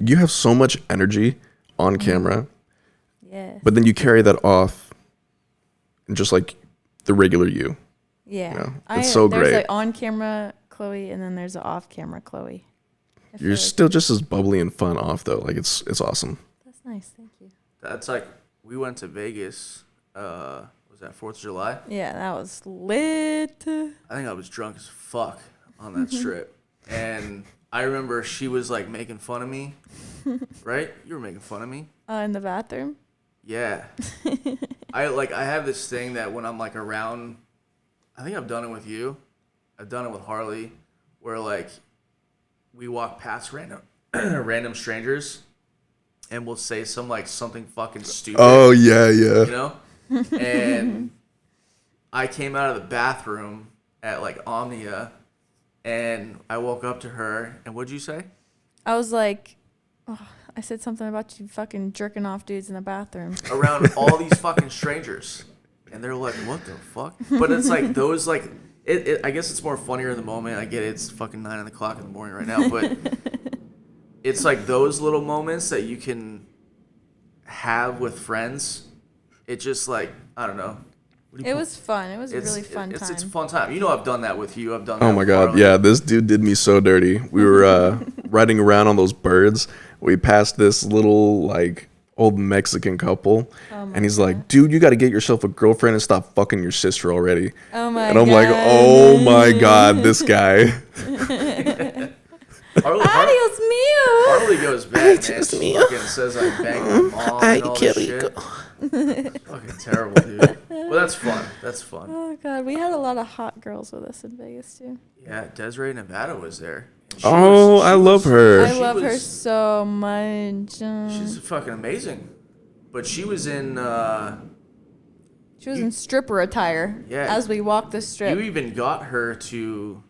you have so much energy on camera, Yes. but then you carry that off and just like the regular you. Yeah. Yeah, it's so there's great. like on camera Chloe and then there's an off camera Chloe. I feel You're like still just as bubbly and fun off though. Like it's awesome. that's nice. Thank you. That's like, we went to Vegas, was that 4th of July? Yeah, that was lit. I think I was drunk as fuck on that strip. And I remember she was like making fun of me, right? You were making fun of me. In the bathroom. Yeah. I have this thing that when I'm like around, I think I've done it with you. I've done it with Harley, where like we walk past random strangers and we'll say something fucking stupid. Oh yeah, yeah. You know? And I came out of the bathroom at like Omnia and I woke up to her and what'd you say? I was like, I said something about you fucking jerking off dudes in the bathroom. Around all these fucking strangers. And they're like, what the fuck? But it's like those like, I guess it's more funnier in the moment. I get it. It's fucking 9 o'clock in the morning right now, but it's like those little moments that you can have with friends. It just like, I don't know. It was fun. It was a really fun time. It's a fun time. You know, I've done that with you. I've done that Oh my with god, Harley. yeah, this dude did me so dirty. We were riding around on those birds. We passed this little like old Mexican couple, and he's like, "Dude, you got to get yourself a girlfriend and stop fucking your sister already." Oh my And I'm god. like, "Oh my god, this guy." Harley Adios mio. goes back, man. She fucking says I banged my mom and all this shit. Fucking terrible, dude. Well, that's fun. That's fun. Oh god, we had a lot of hot girls with us in Vegas too. Yeah, Desiree Nevada was there. And I love her. I She love her was- so much. She's fucking amazing. But she was in, She was in stripper attire as we walked the strip. you even got her to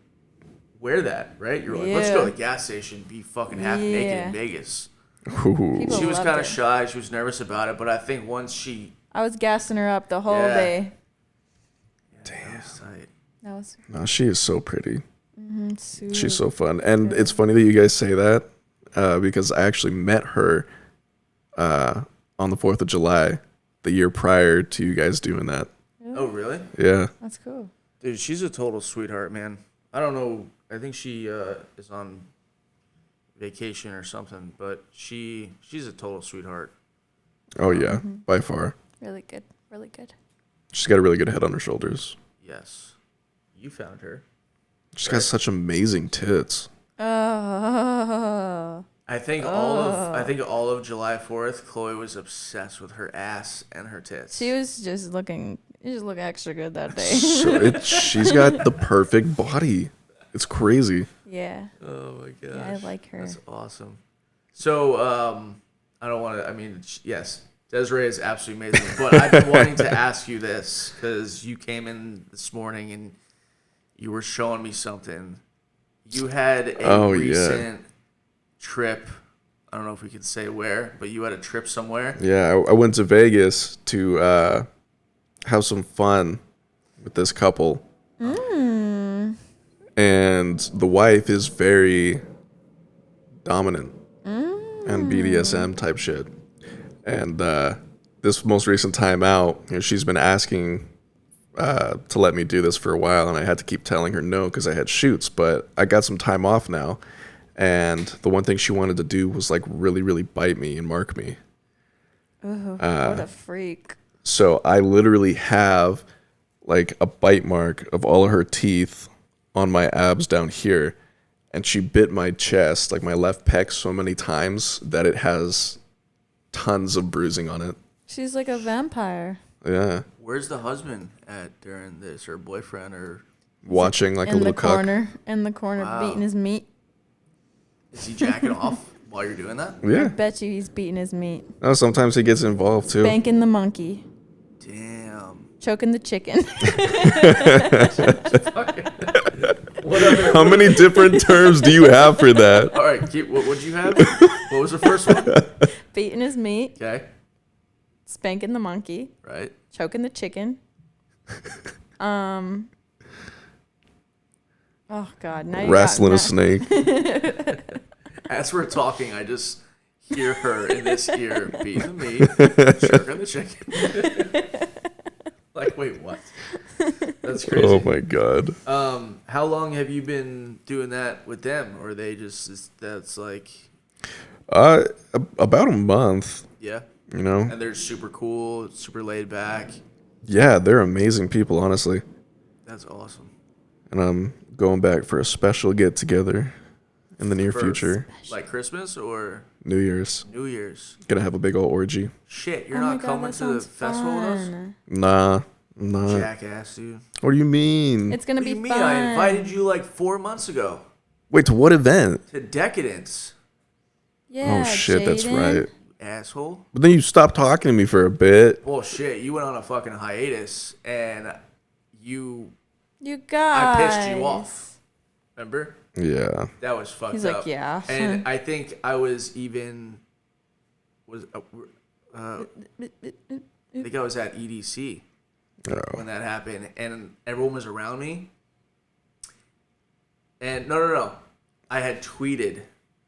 wear that, right? You were like, let's go to the gas station, be fucking half naked in Vegas. Ooh. People She was loved kind it. of shy. She was nervous about it. But I think once she... I was gassing her up the whole Yeah. day. Damn. That was tight. That was No, she is so pretty. super. She's so fun. And it's funny that you guys say that because I actually met her on the 4th of July, the year prior to you guys doing that. Oh, really? Yeah. That's cool. Dude, she's a total sweetheart, man. I don't know. I think she is on vacation or something, but she's a total sweetheart. Oh, yeah. By far. Really good. Really good. She's got a really good head on her shoulders. Yes. You found her. She's got such amazing tits. Oh. I think all of July 4th, Chloe was obsessed with her ass and her tits. She was just looking. You just look extra good that day. She's got the perfect body. It's crazy. Yeah. Oh my gosh. Yeah, I like her. That's awesome. So, I don't want to, I mean, yes, Desiree is absolutely amazing, but I've been wanting to ask you this because you came in this morning and you were showing me something. You had a recent trip. I don't know if we could say where, but you had a trip somewhere. Yeah, I went to Vegas to have some fun with this couple. And the wife is very dominant and BDSM type shit. And this most recent time out, she's been asking to let me do this for a while, and I had to keep telling her no because I had shoots. But I got some time off now, and the one thing she wanted to do was like really, really bite me and mark me. What a freak. So I literally have like a bite mark of all of her teeth on my abs down here, and she bit my chest, like my left pec, so many times that it has tons of bruising on it. She's like a vampire. Yeah. Where's the husband at during this, or boyfriend, or Watching like a In the little cuck. corner. In the corner, beating his meat. is he jacking off while you're doing that? I Yeah. bet you he's beating his meat. Oh, sometimes he gets involved too. Banking the monkey. Damn. Choking the chicken. What other? How many different terms do you have for that? All right, what would you have? What was the first one? Beating his meat. Okay. Spanking the monkey. Right. Choking the chicken. Oh God! Now you Wrestling a got, snake. As we're talking, I just hear her in this ear beating the meat, choking the chicken. Like, wait, what? That's crazy. Oh my god. How long have you been doing that with them? Or are they just that's like, About a month, yeah, you know. and they're super cool, super laid back. Yeah, they're amazing people, honestly. That's awesome. And I'm going back for a special get together in the near For- future. Like Christmas or New Year's. New Year's? Gonna have a big old orgy. Shit, you're Oh my not God, coming that to the sounds festival with us? fun. Nah. Jackass, dude. What do you mean? It's gonna What do be you mean? fun. I invited you like 4 months ago Wait, to what event? to Decadence, Yeah. Oh shit, that's Jayden. right. asshole. But then you stopped talking to me for a bit. Well, shit, you went on a fucking hiatus and You I guys. pissed you off. Remember? Yeah. That was fucked He's up. like, yeah. And I think I was even I think I was at EDC Oh. when that happened, and everyone was around me, And no. I had tweeted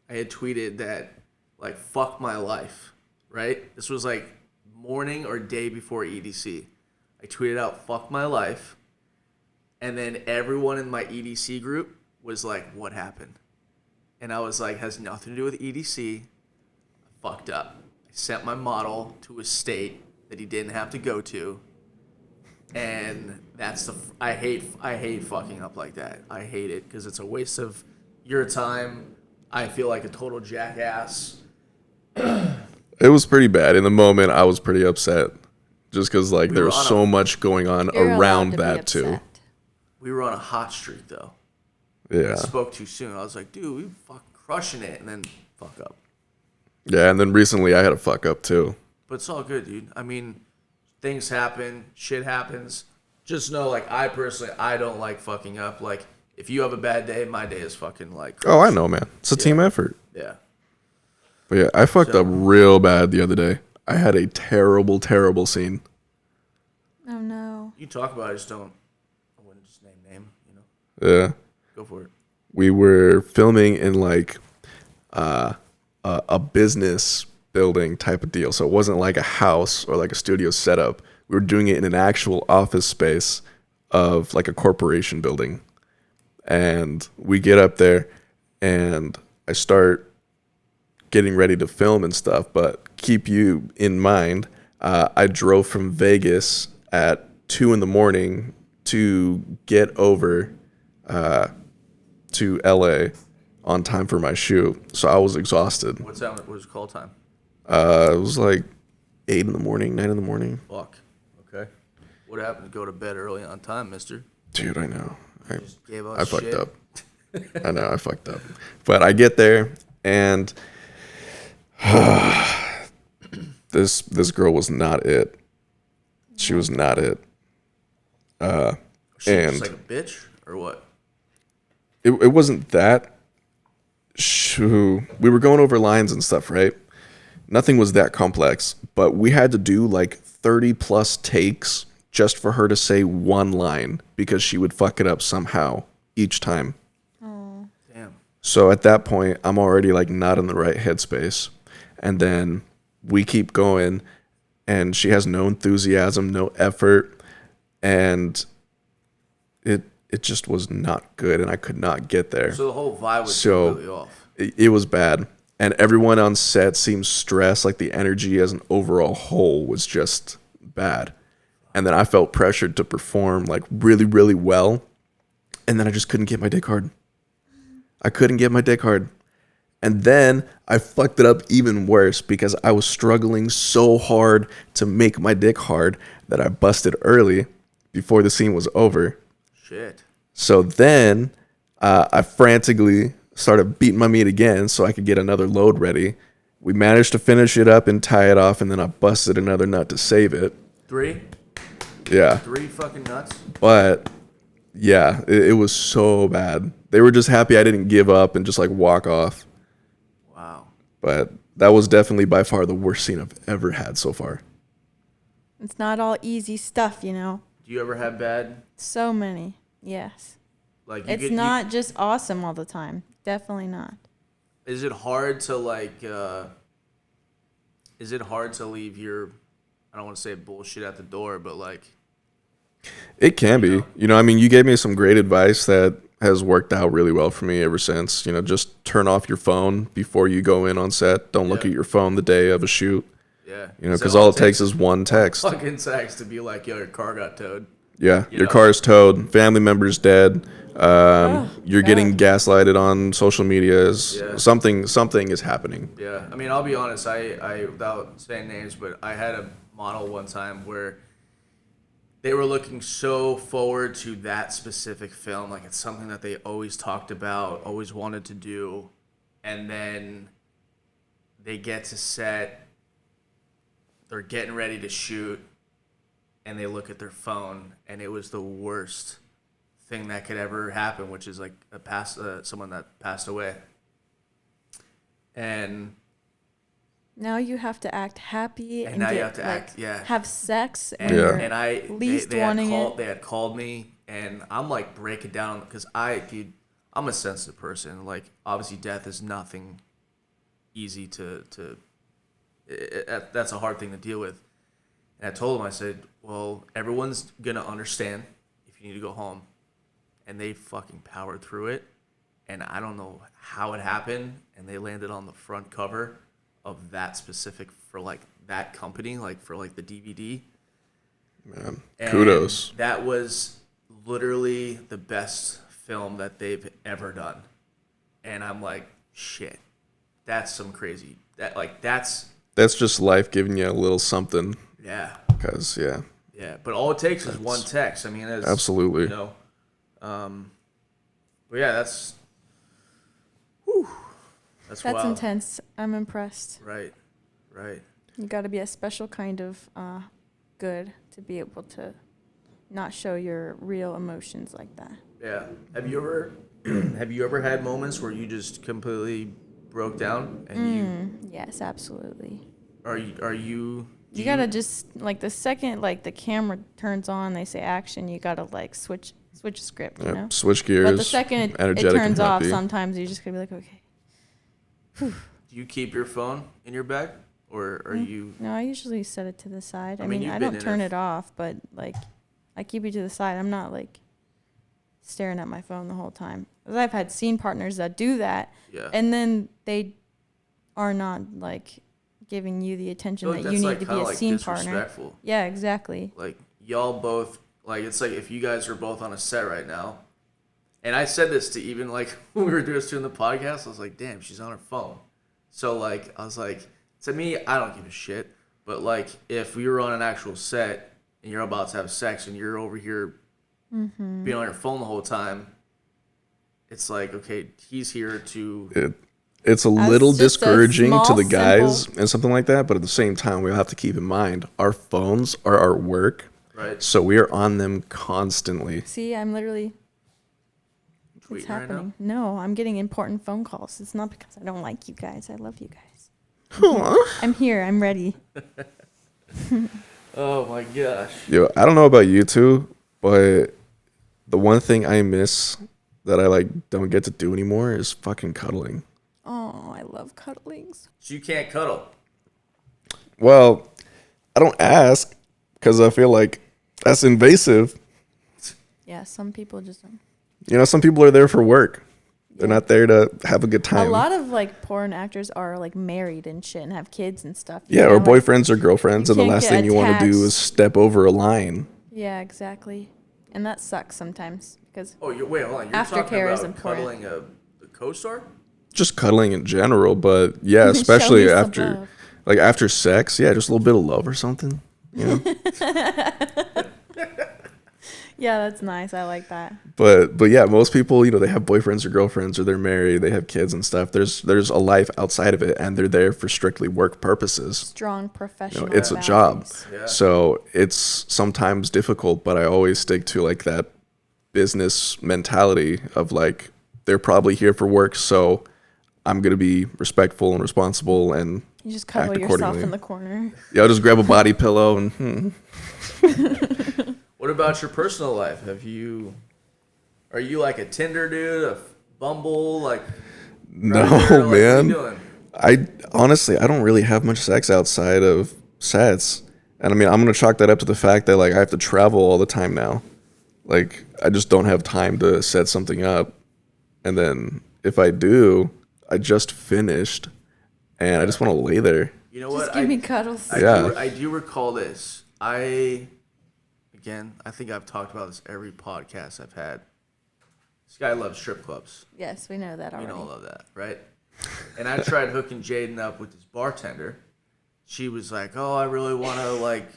that, like, fuck my life, right? This was like morning or day before EDC. I tweeted out, fuck my life. And then everyone in my EDC group was like, what happened? And I was like, has nothing to do with EDC. I fucked up. I sent my model to a state that he didn't have to go to. And that's I hate fucking up like that. I hate it because it's a waste of your time. I feel like a total jackass. It was pretty bad. In the moment, I was pretty upset. Just because, like, there was so much going on You're around allowed to be that, too. upset. We were on a hot streak, though. Yeah. I spoke too soon. I was like, dude, we fucking crushing it. And then fuck up. Yeah, and then recently I had a fuck up, too. But it's all good, dude. I mean, things happen. Shit happens. Just know, like, I personally, I don't like fucking up. Like, if you have a bad day, my day is fucking, like... Oh, I know, man. It's a team effort. Yeah. But yeah, I fucked up real bad the other day. I had a terrible, terrible scene. Oh no. You talk about it, I wouldn't just name, you know? Yeah. Go for it. We were filming in, like, a business building type of deal. So it wasn't like a house or like a studio setup. We were doing it in an actual office space of like a corporation building. And we get up there and I start getting ready to film and stuff. But keep you in mind, I drove from Vegas at 2 a.m. to get over to LA on time for my shoot. So I was exhausted. What was call time? It was like 8 a.m, 9 a.m. Fuck. Okay. What happened to go to bed early on time, mister? Dude, I know. Just gave us I fucked shit. up. I know, I fucked up. But I get there, and this girl was not it. She was not it. She and just like a bitch, or what? it wasn't that. We were going over lines and stuff, right? Nothing was that complex, but we had to do like 30 plus takes just for her to say one line because she would fuck it up somehow each time. Oh. Damn. So at that point, I'm already like not in the right headspace. And then we keep going and she has no enthusiasm, no effort. And it just was not good and I could not get there. So the whole vibe was completely off. It was bad. And everyone on set seemed stressed, like the energy as an overall whole was just bad. And then I felt pressured to perform like really, really well. And then I just couldn't get my dick hard. I couldn't get my dick hard. And then I fucked it up even worse because I was struggling so hard to make my dick hard that I busted early before the scene was over. Shit. So then I frantically started beating my meat again so I could get another load ready. We managed to finish it up and tie it off, and then I busted another nut to save it. 3? Yeah. 3 fucking nuts? But yeah, it was so bad. They were just happy I didn't give up and just like walk off. Wow. But that was definitely by far the worst scene I've ever had so far. It's not all easy stuff, you know. Do you ever have bad? So many. Yes. Like It's not just awesome all the time. Definitely not. Is it hard to like? Is it hard to leave your? I don't want to say bullshit at the door, but like. It can be. You know, I mean, you gave me some great advice that has worked out really well for me ever since. You know, just turn off your phone before you go in on set. Don't look at your phone the day of a shoot. Yeah. You know, because all it takes is one text. Fucking text to be like, yo, your car got towed. Yeah, your car is towed. Family member's dead. You're getting gaslighted on social media. Something is happening. Yeah, I mean, I'll be honest. I without saying names, but I had a model one time where they were looking so forward to that specific film. Like, it's something that they always talked about, always wanted to do. And then they get to set, they're getting ready to shoot, and they look at their phone, and it was the worst thing that could ever happen, which is like someone that passed away. And now you have to act happy and now you have to act, have sex and Yeah. I least they wanting had it. they had called me, and I'm like breaking down because I I'm a sensitive person. Like, obviously, death is nothing easy that's a hard thing to deal with. And I told him, I said, well, everyone's going to understand if you need to go home. And they fucking powered through it. And I don't know how it happened. And they landed on the front cover of that specific, for like that company, like for like the DVD. Man, and kudos. That was literally the best film that they've ever done. And I'm like, shit, that's some crazy, that's just life giving you a little something. Yeah. Because, yeah. Yeah, but all it takes is one text. I mean, it's, absolutely. You know, but yeah, that's wild. Intense. I'm impressed. Right. You got to be a special kind of good to be able to not show your real emotions like that. Yeah. Have you ever had moments where you just completely broke down and Yes, absolutely. You gotta just, like, the second, like, the camera turns on, they say action, you gotta, like, switch script, you know? Switch gears. But the second it turns off, sometimes you're just gonna be like, okay. Do you keep your phone in your bag, or are you? No, I usually set it to the side. I mean you've I don't turn it off, but, like, I keep it to the side. I'm not, like, staring at my phone the whole time. 'Cause I've had scene partners that do that, and then they are not, like, giving you the attention that you need to be a scene partner. Yeah, exactly. Like, y'all both, like, it's like if you guys were both on a set right now, and I said this to even, like, when we were doing the podcast, I was like, damn, she's on her phone. So, like, I was like, to me, I don't give a shit, but, like, if we were on an actual set and you're about to have sex and you're over here being on your phone the whole time, it's like, okay, he's here to... It's a little discouraging to the guys and something like that, but at the same time, we'll have to keep in mind our phones are our work, right? So we are on them constantly. See, I'm literally. What's happening? Right now? No, I'm getting important phone calls. It's not because I don't like you guys. I love you guys. I'm here. I'm ready. Oh my gosh. Yo, I don't know about you two, but the one thing I miss that I like don't get to do anymore is fucking cuddling. Oh, I love cuddlings. So you can't cuddle? Well, I don't ask because I feel like that's invasive. Yeah, some people just don't. You know, some people are there for work. They're not there to have a good time. A lot of, like, porn actors are, like, married and shit and have kids and stuff. Yeah, or boyfriends or girlfriends, and the last thing you want to do is step over a line. Yeah, exactly. And that sucks sometimes because wait, hold on. You're aftercare is important. Cuddling a co-star? Just cuddling in general, but yeah, especially after sex, yeah, just a little bit of love or something, you know. Yeah, that's nice. I like that. But yeah, most people, you know, they have boyfriends or girlfriends, or they're married, they have kids and stuff. There's a life outside of it, and they're there for strictly work purposes. Strong professional. You know, it's a job, so it's sometimes difficult. But I always stick to like that business mentality of like they're probably here for work, so I'm going to be respectful and responsible and you just cuddle yourself in the corner. Yeah, I'll just grab a body pillow and What about your personal life? Are you like a Tinder dude, a Bumble, like No, man. What are you doing? I honestly don't really have much sex outside of sets. And I mean, I'm going to chalk that up to the fact that like I have to travel all the time now. Like I just don't have time to set something up. And then if I do, I just finished, and I just want to lay there. You know what? Just give me cuddles. I do recall this. I think I've talked about this every podcast I've had. This guy loves strip clubs. Yes, we know that already. We all love that, right? And I tried hooking Jayden up with this bartender. She was like, "Oh, I really want to like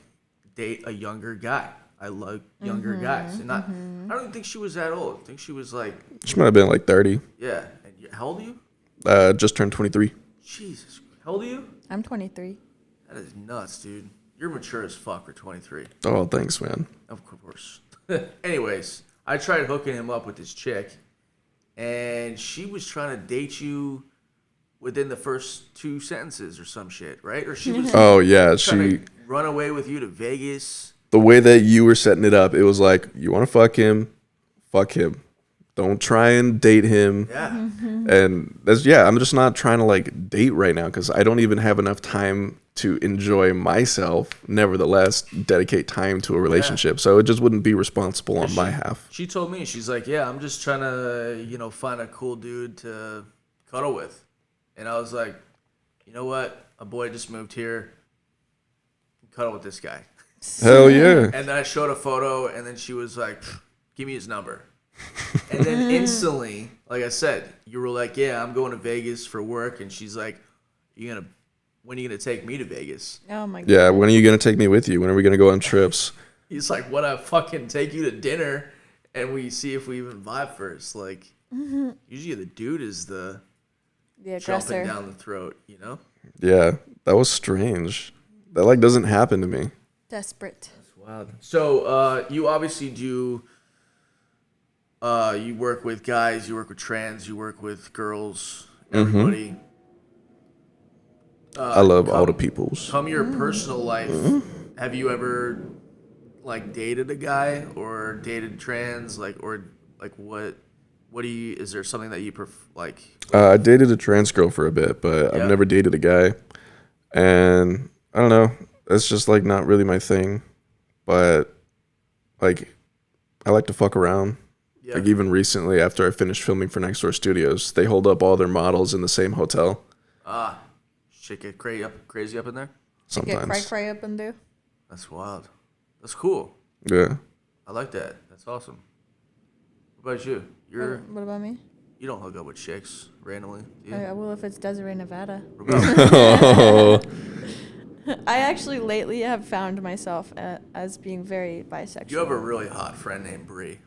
date a younger guy. I love younger guys." And I don't even think she was that old. I think she was like... She might have been like 30. Yeah. And how old are you? Just turned 23. Jesus. How old are you? I'm 23. That is nuts, dude. You're mature as fuck for 23. Oh, thanks, man. Of course. Anyways, I tried hooking him up with this chick, and she was trying to date you within the first 2 sentences or some shit, right? Or she was she run away with you to Vegas. The way that you were setting it up, it was like, you want to fuck him, Don't try and date him. Yeah. And I'm just not trying to like date right now because I don't even have enough time to enjoy myself. Nevertheless, dedicate time to a relationship. So it just wouldn't be responsible on my half. She told me, she's like, yeah, I'm just trying to, find a cool dude to cuddle with. And I was like, you know what? A boy just moved here. Cuddle with this guy. Hell yeah. And then I showed a photo, and then she was like, give me his number. And then instantly, like I said, you were like, yeah, I'm going to Vegas for work. And she's like, when are you going to take me to Vegas? Oh, my God. Yeah, when are you going to take me with you? When are we going to go on trips? He's like, what, I fucking take you to dinner, and we see if we even vibe first. Like, usually the dude is the aggressor. jumping down the throat, you know? Yeah, that was strange. That like doesn't happen to me. Desperate. That's wild. So you obviously do. You work with guys. You work with trans. You work with girls. Everybody. I love all the peoples. Come your personal life. Have you ever like dated a guy or dated trans? Like what? What do you? Is there something that you prefer? Like I dated a trans girl for a bit, but I've never dated a guy, and I don't know. It's just like not really my thing, but like I like to fuck around. Yeah. Like even recently, after I finished filming for Next Door Studios, they hold up all their models in the same hotel. Shit get crazy up in there. Sometimes. Get cray up in there. That's wild. That's cool. Yeah. I like that. That's awesome. What about you? What about me? You don't hook up with chicks randomly, do you? I will if it's Desiree, Nevada. Oh. I actually lately have found myself as being very bisexual. You have a really hot friend named Bree.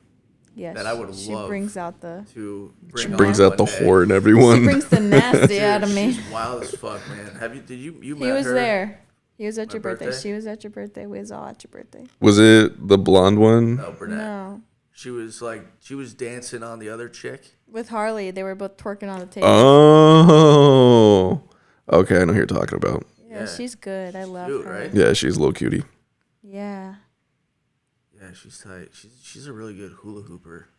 Yes. That I would she love brings out the She brings out the whore in everyone. She brings the nasty out of me. She's wild as fuck, man. Did you met her? He was there. He was at your birthday. She was at your birthday. We was all at your birthday. Was it the blonde one? No, brunette. No. She was dancing on the other chick. With Harley. They were both twerking on the table. Oh. Okay, I know who you're talking about. Yeah, she's good. I love her. Right? Yeah, she's a little cutie. Yeah. Yeah, she's tight. She's a really good hula hooper.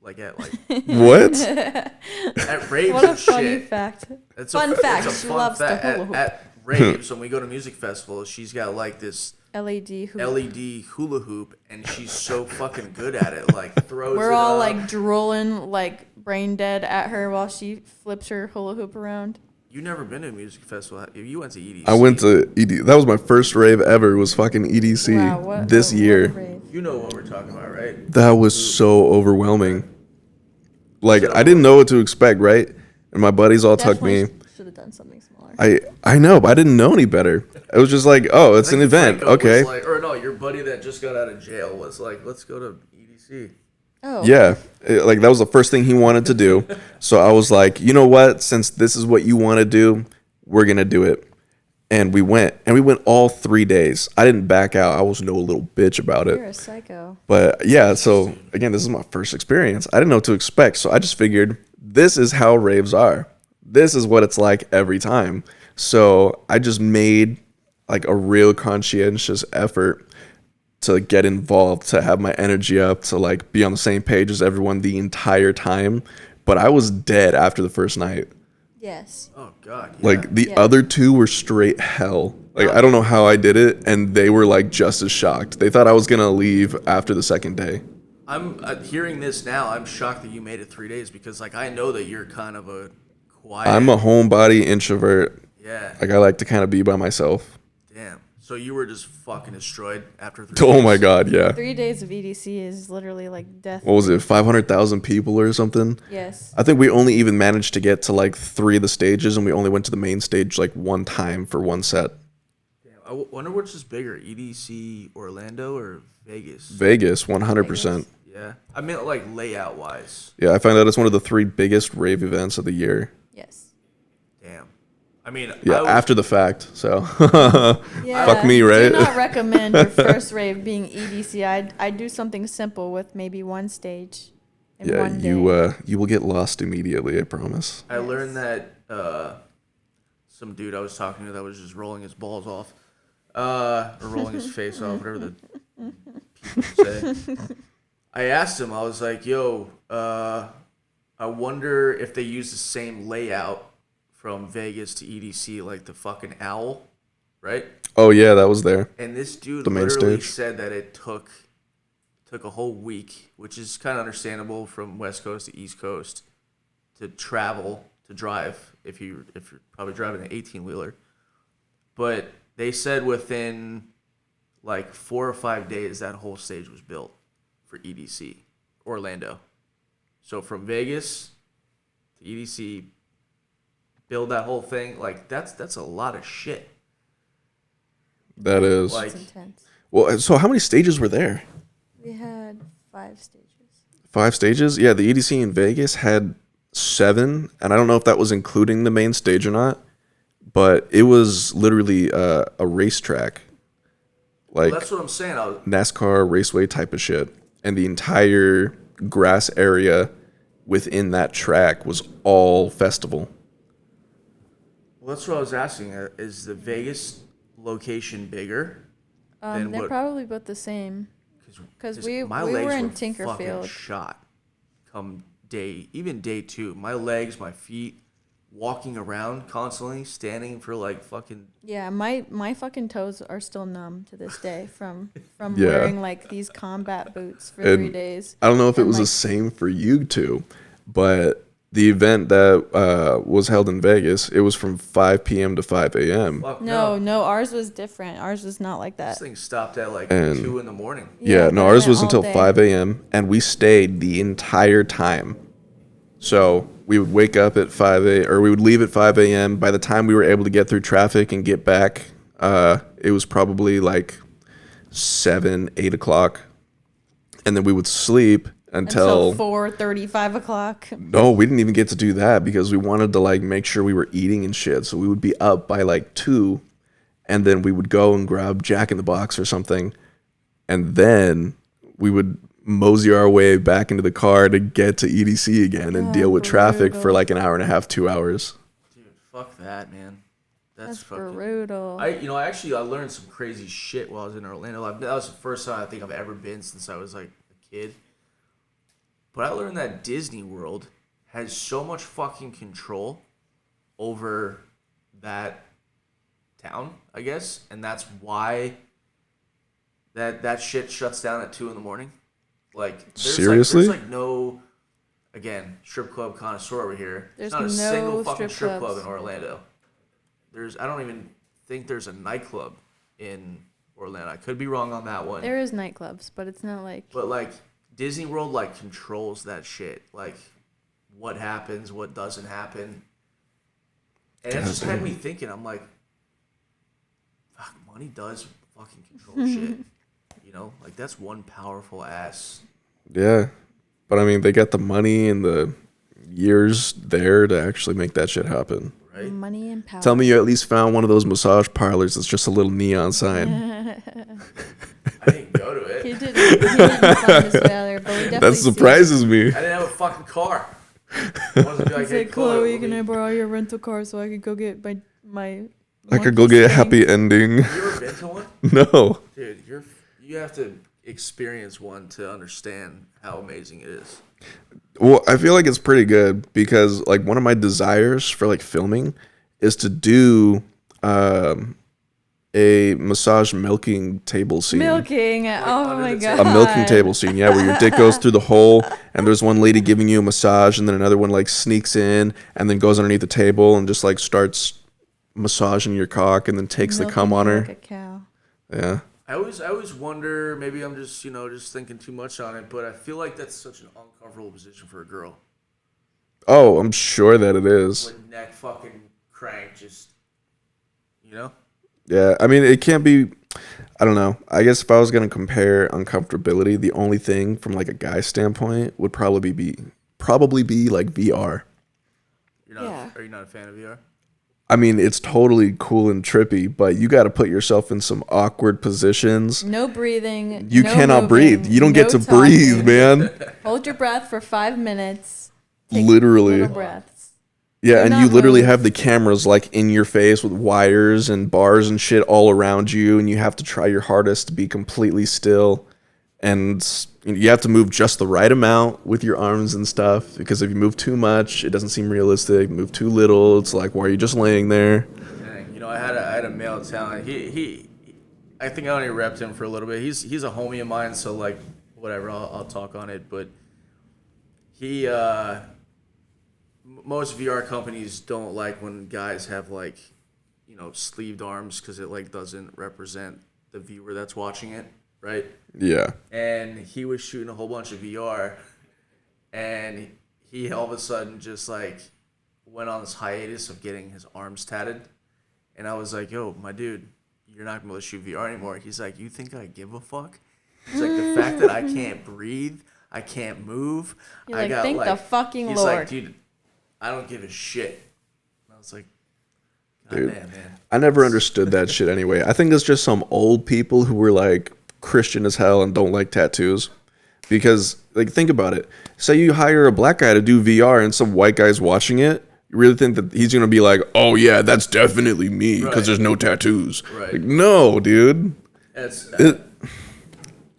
Like what? At raves. What a and funny shit. fact. It's fun fact. It's a She fun loves fact. the hula hoop. At raves, when we go to music festivals, she's got like this LED hula hoop, and she's so fucking good at it. Like throws. We're it all up. like drooling, like brain dead at her while she flips her hula hoop around. You never been to a music festival? You went to EDC. I went to EDC. That was my first rave ever. Was fucking EDC this year. You know what we're talking about, right? That was so overwhelming. Like I didn't know what to expect, right? And my buddies all tucked me. Should have done something smaller. I know, but I didn't know any better. It was just like, oh, it's an event. Franco okay. Or no, your buddy that just got out of jail was like, let's go to EDC. Oh. Yeah. Like that was the first thing he wanted to do. So I was like, you know what? Since this is what you want to do, we're going to do it. And we went. And we went all 3 days. I didn't back out. I was no little bitch about it. You're a psycho. But yeah, so again, this is my first experience. I didn't know what to expect. So I just figured this is how raves are. This is what it's like every time. So I just made like a real conscientious effort to get involved, to have my energy up, to like be on the same page as everyone the entire time. But I was dead after the first night. Yes. Oh God. Yeah. Like the other two were straight hell. Like I don't know how I did it, and they were like just as shocked. They thought I was gonna leave after the second day. I'm hearing this now. I'm shocked that you made it 3 days because like I know that you're kind of a quiet. I'm a homebody introvert. Yeah. Like I like to kind of be by myself. Damn. So you were just fucking destroyed after 3 days? Oh my God, yeah. 3 days of EDC is literally like death. What was it, 500,000 people or something? Yes. I think we only even managed to get to like 3 of the stages, and we only went to the main stage like one time for one set. Damn. I wonder which is bigger, EDC Orlando or Vegas? Vegas, 100%. Yeah. I meant like layout wise. Yeah, I found out it's one of the 3 biggest rave events of the year. Yes. Damn. I mean, Yeah, after the fact, so. Yeah, Fuck me, right? Do not recommend your first rave being EDC. I'd do something simple with maybe one stage. Yeah, one day. you will get lost immediately, I promise. I learned that some dude I was talking to that was just rolling his balls off, or rolling his face off, whatever the people say. I asked him, I was like, yo, I wonder if they use the same layout from Vegas to EDC, like the fucking owl, right? Oh yeah, that was there. And this dude The main literally stage. said that it took a whole week, which is kind of understandable from West Coast to East Coast to travel, to drive if you're probably driving an 18-wheeler. But they said within like 4 or 5 days that whole stage was built for EDC Orlando. So from Vegas to EDC, build that whole thing, like that's a lot of shit. That is. Like, It's intense. Well, so how many stages were there? We had 5 stages. 5 stages? Yeah, the EDC in Vegas had 7, and I don't know if that was including the main stage or not, but it was literally a racetrack. Like that's what I'm saying. NASCAR raceway type of shit. And the entire grass area within that track was all festival. Well, that's what I was asking. Is the Vegas location bigger? They're probably both the same. Because we my were legs in fucking Tinkerfield. shot. Come even day 2, my legs, my feet, walking around constantly, standing for like fucking. Yeah, my fucking toes are still numb to this day from Yeah. wearing like these combat boots for And 3 days. I don't know if it And, was the like, same for you two, but the event that was held in Vegas, it was from 5 p.m. to 5 a.m. Fuck No, ours was different. Ours was not like This that. thing stopped at like And- 2 in the morning. Yeah, they no, ours went was all until day. 5 a.m. and we stayed the entire time. So we would wake up at 5 a.m. or we would leave at 5 a.m. By the time we were able to get through traffic and get back, it was probably like 7, 8 o'clock. And then we would sleep until 4:30, 5 o'clock. No, we didn't even get to do that because we wanted to like make sure we were eating and shit. So we would be up by like 2, and then we would go and grab Jack in the Box or something, and then we would mosey our way back into the car to get to EDC again and deal with traffic for brutal. like an hour and a half, 2 hours. Dude, fuck that, man. That's fucking. brutal. I learned some crazy shit while I was in Orlando. That was the first time I think I've ever been since I was like a kid. But I learned that Disney World has so much fucking control over that town, I guess, and that's why that shit shuts down at 2 in the morning. Like, Seriously? There's like no, again, strip club connoisseur over here. There's not a no single fucking strip strip club clubs. in Orlando. I don't even think there's a nightclub in Orlando. I could be wrong on that one. There is nightclubs, but it's not like But like Disney World like controls that shit. Like what happens, what doesn't happen. And it just had me thinking, I'm like, fuck, money does fucking control shit. You know? Like that's one powerful ass. Yeah. But I mean, they got the money and the years there to actually make that shit happen. Right? money and power. Tell me you at least found one of those massage parlors that's just a little neon sign. I didn't go to it. He didn't find his way out there, but we definitely That surprises me. I didn't have a fucking car. I wasn't be He like, hey, said, Chloe, let can me- I borrow your rental car so I could go get my I could go get a happy ending. You ever been to one? No. Dude, you have to experience one to understand how amazing it is. Well, I feel like it's pretty good because like one of my desires for like filming is to do a massage milking table scene. milking. Oh under my the god. A milking table scene, yeah, where your dick goes through the hole and there's one lady giving you a massage and then another one like sneaks in and then goes underneath the table and just like starts massaging your cock and then takes the cum on her. Like a cow. Yeah. I always wonder, maybe I'm just, just thinking too much on it, but I feel like that's such an uncomfortable position for a girl. Oh, I'm sure that it is. With neck fucking crank, just, Yeah, I mean, it can't be. I don't know. I guess if I was gonna compare uncomfortability, the only thing from like a guy standpoint would probably be like VR. Are you not a fan of VR? I mean, it's totally cool and trippy, but you got to put yourself in some awkward positions. No breathing. You no cannot moving, breathe. You don't no get to talking. breathe, man. Hold your breath for 5 minutes. Take Literally. little breaths. Yeah, Do and not you literally move. have the cameras like in your face with wires and bars and shit all around you, and you have to try your hardest to be completely still and you have to move just the right amount with your arms and stuff, because if you move too much, it doesn't seem realistic. Move too little, it's like, why are you just laying there? Dang, I had a male talent. He I think I only repped him for a little bit. He's a homie of mine, so like whatever, I'll talk on it. But he most VR companies don't like when guys have like sleeved arms, because it like doesn't represent the viewer that's watching it, right? Yeah. And he was shooting a whole bunch of VR, and he all of a sudden just like went on this hiatus of getting his arms tatted. And I was like, yo, my dude, you're not going to shoot VR anymore. He's like, you think I give a fuck? He's like, the fact that I can't breathe, I can't move. You're like, thank the fucking Lord. Lord. He's like, dude, I don't give a shit. And I was like, God dude, damn, man. I never understood that shit anyway. I think it's just some old people who were like Christian as hell and don't like tattoos. Because, like, think about it. Say you hire a black guy to do VR and some white guy's watching it. You really think that he's going to be like, oh, yeah, that's definitely me because there's no tattoos. Right. Like, no, dude. I So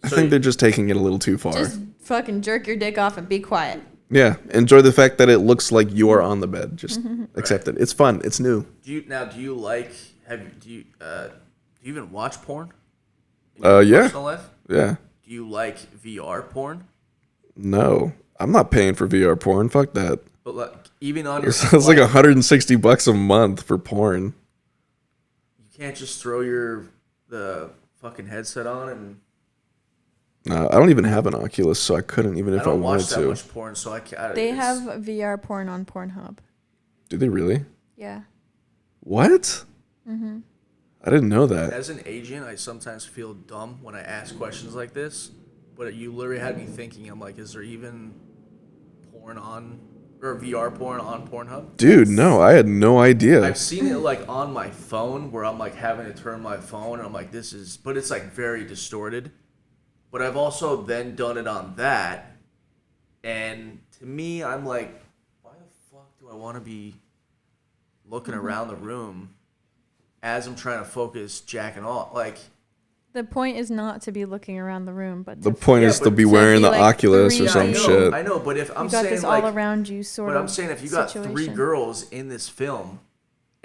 think they're just taking it a little too far. Just fucking jerk your dick off and be quiet. Yeah. Enjoy the fact that it looks like you're on the bed. Just accept it. It's fun. It's new. do you even watch porn? Yeah. Personal life? Yeah. Do you like VR porn? No. I'm not paying for VR porn. Fuck that. But like, even on your It's like $160 a month for porn. you can't just throw the fucking headset on and. No, I don't even have an Oculus, so I couldn't even if I don't wanted watch that to. much porn, so I can't. They have VR porn on Pornhub. Do they really? Yeah. What? Mm-hmm. I didn't know that. As an agent, I sometimes feel dumb when I ask questions like this, but you literally had me thinking. I'm like, is there even porn on or VR porn on Pornhub? Dude, no, I had no idea. I've seen it like on my phone where I'm like having to turn my phone, and I'm like, but it's like very distorted. But I've also then done it on that, and to me, I'm like, why the fuck do I want to be looking around the room as I'm trying to focus jacking off? Like, The point is not to be looking around the room, but The point is to be wearing the like Oculus or three- some I shit. I know, but if I'm you got saying this like, all around you sort but of I'm saying if you got three situation. girls in this film,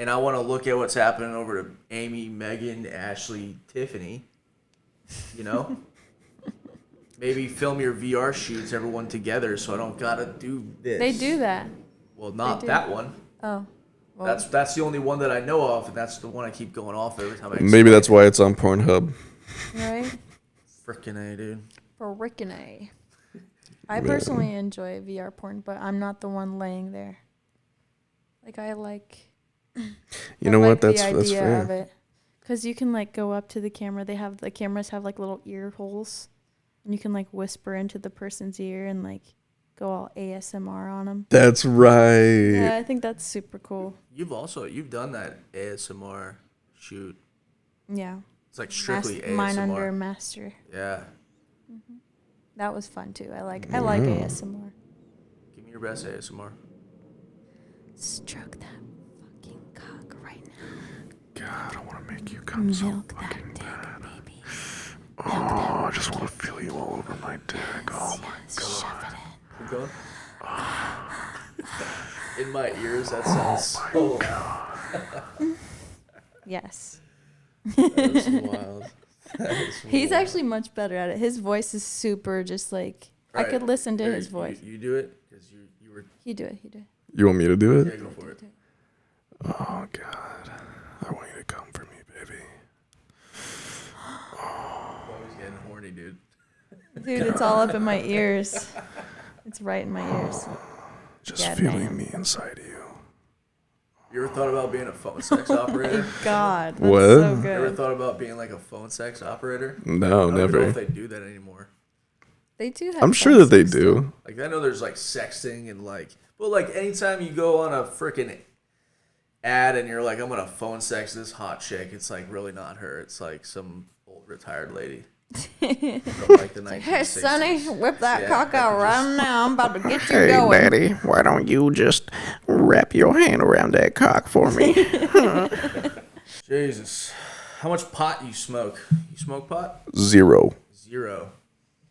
and I want to look at what's happening over to Amy, Megan, Ashley, Tiffany, maybe film your VR shoots, everyone together, so I don't gotta do this. They do that. Well, not that one. Oh. Well, That's the only one that I know of, and that's the one I keep going off every time I. Maybe that's why it's on Pornhub. right? Frickin' A, dude. Frickin' A. I personally enjoy VR porn, but I'm not the one laying there. Like, I like... You know what? That's the idea fair. of it. Because you can, like, go up to the camera. The cameras have, like, little ear holes. And you can, like, whisper into the person's ear and, like, go all ASMR on them. That's right. Yeah, I think that's super cool. You've done that ASMR shoot. Yeah. It's like strictly ASMR. Mine under master. Yeah. Mm-hmm. That was fun too. I like ASMR. Give me your best ASMR. Stroke that fucking cock right now. God, I want to make you come so Milk that fucking dick, bad. baby. Oh, I just want to feel you all over my dick. Oh my Shove god. it Keep going. In my ears, that sounds so loud. Yes. That is wild. He's actually much better at it. His voice is super just like, I could listen to his voice. You do it? Because you were... He do it. You want me to do Yeah, it? go for it. Oh god. I want you to come for me, baby. Always getting horny, dude. Dude, it's all up in my ears. It's right in my ears. Just Yeah, feeling man. me inside of you. You ever thought about being a phone sex operator? God, that's What? so You ever good. thought about being like a phone sex operator? No, I don't even know never. if they do that anymore. They do have I'm sure phone that they sex do. Like, I know there's like sexting and like, but like anytime you go on a freaking ad and you're like, I'm gonna phone sex this hot chick, it's like really not her. It's like some old retired lady from like the 1960s. Hey, Sonny, whip that Yeah, cock out right now. I'm about to get you Hey, going. Daddy, why don't you just wrap your hand around that cock for me? Jesus, how much pot you smoke? You smoke pot? 0. 0.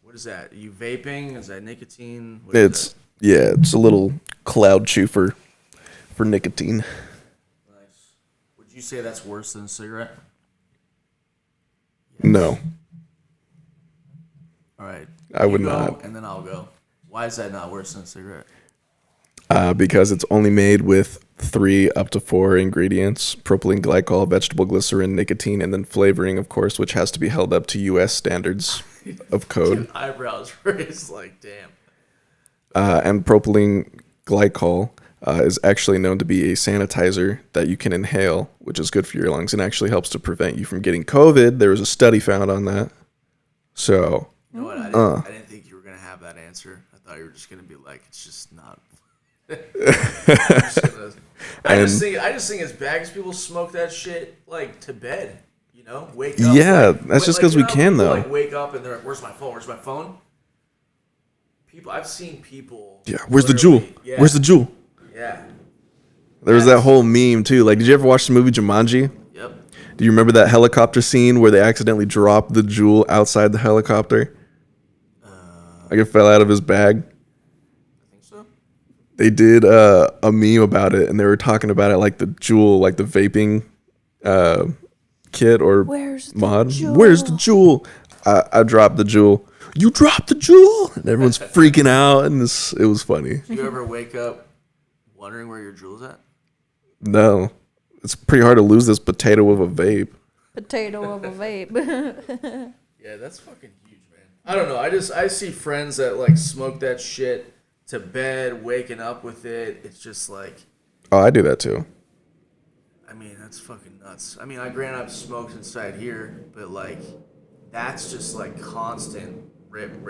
What is that? Are you vaping? Is that nicotine? It's a little cloud chew for nicotine. Nice. Would you say that's worse than a cigarette? Yes. No. All right. I would go, not. And then I'll go. Why is that not worse than a cigarette? Because it's only made with 3 up to 4 ingredients: propylene glycol, vegetable glycerin, nicotine, and then flavoring, of course, which has to be held up to U.S. standards of code. Dude, eyebrows raised like, damn. And propylene glycol is actually known to be a sanitizer that you can inhale, which is good for your lungs and actually helps to prevent you from getting COVID. There was a study found on that. So, you know what? I didn't think you were gonna have that answer. I thought you were just gonna be like, it's just not. I just think it's bad because people smoke that shit like to bed. You know, wake up. Yeah, that's just because we can though. Like wake up and they're like, "Where's my phone? Where's my phone?" People, I've seen people. Yeah, where's the jewel? Yeah, Where's the jewel? Yeah. There was that whole meme too. Like, did you ever watch the movie Jumanji? Yep. Do you remember that helicopter scene where they accidentally dropped the jewel outside the helicopter? Like it fell out of his bag. I think so. They did a meme about it, and they were talking about it like the jewel, like the vaping kit or mod. Where's the jewel? I dropped the jewel. You dropped the jewel, and everyone's freaking out, and it was funny. Do you ever wake up wondering where your jewel's at? No, it's pretty hard to lose this potato with a vape. Potato of a vape. Yeah, that's fucking huge, man. I don't know. I see friends that like smoke that shit to bed, waking up with it. It's just like. Oh, I do that too. I mean, that's fucking nuts. I mean, I've smoked inside here, but like, that's just like constant rip in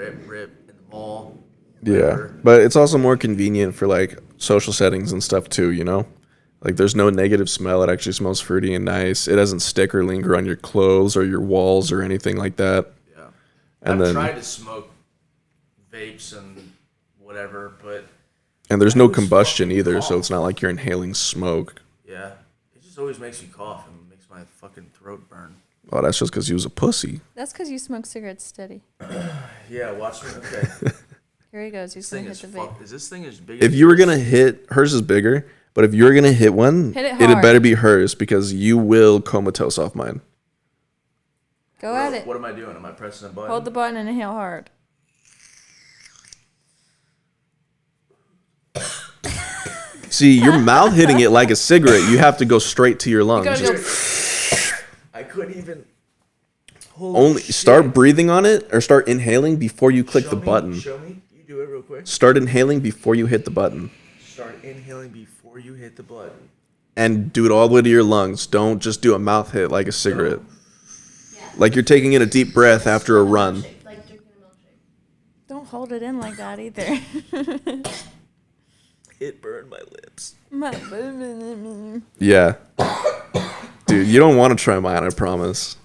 the mall. Yeah, but it's also more convenient for like social settings and stuff too, you know? Like there's no negative smell. It actually smells fruity and nice. It doesn't stick or linger on your clothes or your walls or anything like that. Yeah. And I've tried to smoke vapes and whatever, but and there's no combustion either, so it's not like you're inhaling smoke. Yeah. It just always makes me cough and makes my fucking throat burn. Oh, that's just because he was a pussy. That's because you smoke cigarettes steady. Yeah, watch me. Okay. Here he goes. He's going to hit the vape. Is this thing as big If you were going to hit, hers is bigger, but if you're going to hit one, hit it hard. It better be hers because you will comatose off mine. Go at it. What am I doing? Am I pressing a button? Hold the button and inhale hard. See, your mouth hitting it like a cigarette, you have to go straight to your lungs. I couldn't even. Only start breathing on it or start inhaling before you click the button. Show me. You do it real quick. Start inhaling before you hit the button. Start inhaling before you hit the button. And do it all the way to your lungs. Don't just do a mouth hit like a cigarette. Yeah. Like you're taking in a deep breath after a run. Like drinking a milkshake. Don't hold it in like that either. It burned my lips. Yeah. Dude, you don't want to try mine, I promise.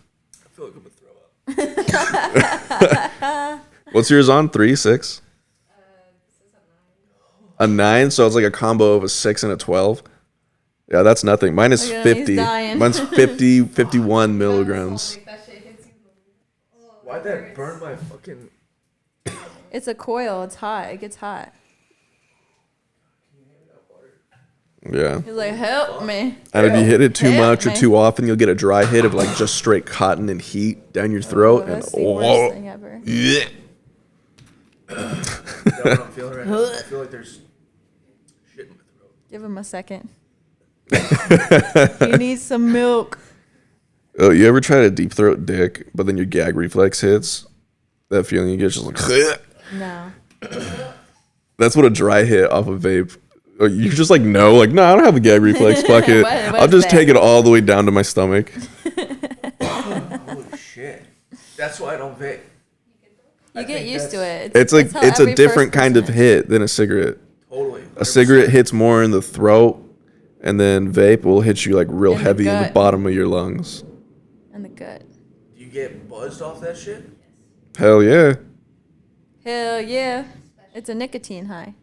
I feel like I'm going to throw up. What's yours on? 3, 6? This is a 9. A 9, so it's like a combo of a 6 and a 12. Yeah, that's nothing. Mine is 50. Mine's 51 milligrams. Why'd that burn my fucking... It's a coil. It's hot. It gets hot. Yeah. He's like, help me. And if you hit it too much or me. too often, you'll get a dry hit of like just straight cotton and heat down your throat. That's And the worst thing ever. yeah. You know what I'm feeling right now? I feel like there's shit in my throat. Give him a second. He needs some milk. Oh, you ever try to deep throat dick, but then your gag reflex hits? That feeling you get just like. No. That's what a dry hit off a vape. You're just like, no, like, no, I don't have a gag reflex. Fuck it. What I'll just take it all the way down to my stomach. Holy shit. That's why I don't vape. You get used to it. It's like, how it's a every different first kind of person hit than a cigarette. Totally. 100%. A cigarette hits more in the throat, and then vape will hit you like real In the heavy in the gut. bottom of your lungs. is. And the gut. Do you get buzzed off that shit? Hell yeah. Hell yeah. It's a nicotine high.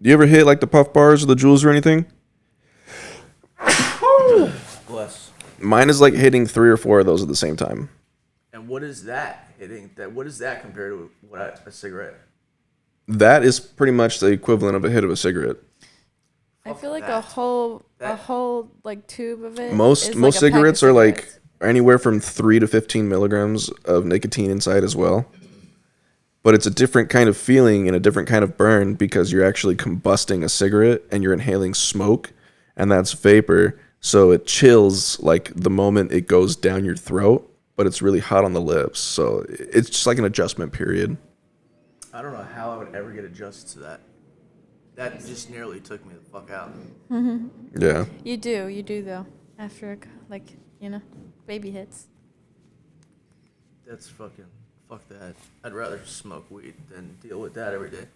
You ever hit like the puff bars or the jewels or anything? Bless. Mine is like hitting 3 or 4 of those at the same time. And And what is that hitting? What is that compared to a cigarette? That is pretty much the equivalent of a hit of a cigarette. I feel like a whole like tube of it. Most is like a pack of cigarettes are like cigarettes. anywhere from 3 to 15 milligrams of nicotine inside as well. But it's a different kind of feeling and a different kind of burn because you're actually combusting a cigarette and you're inhaling smoke, and that's vapor. So it chills like the moment it goes down your throat, but it's really hot on the lips. So it's just like an adjustment period. I don't know how I would ever get adjusted to that. That just nearly took me the fuck out. Yeah. You do though. After baby hits. That's fucking fuck that. I'd rather smoke weed than deal with that every day.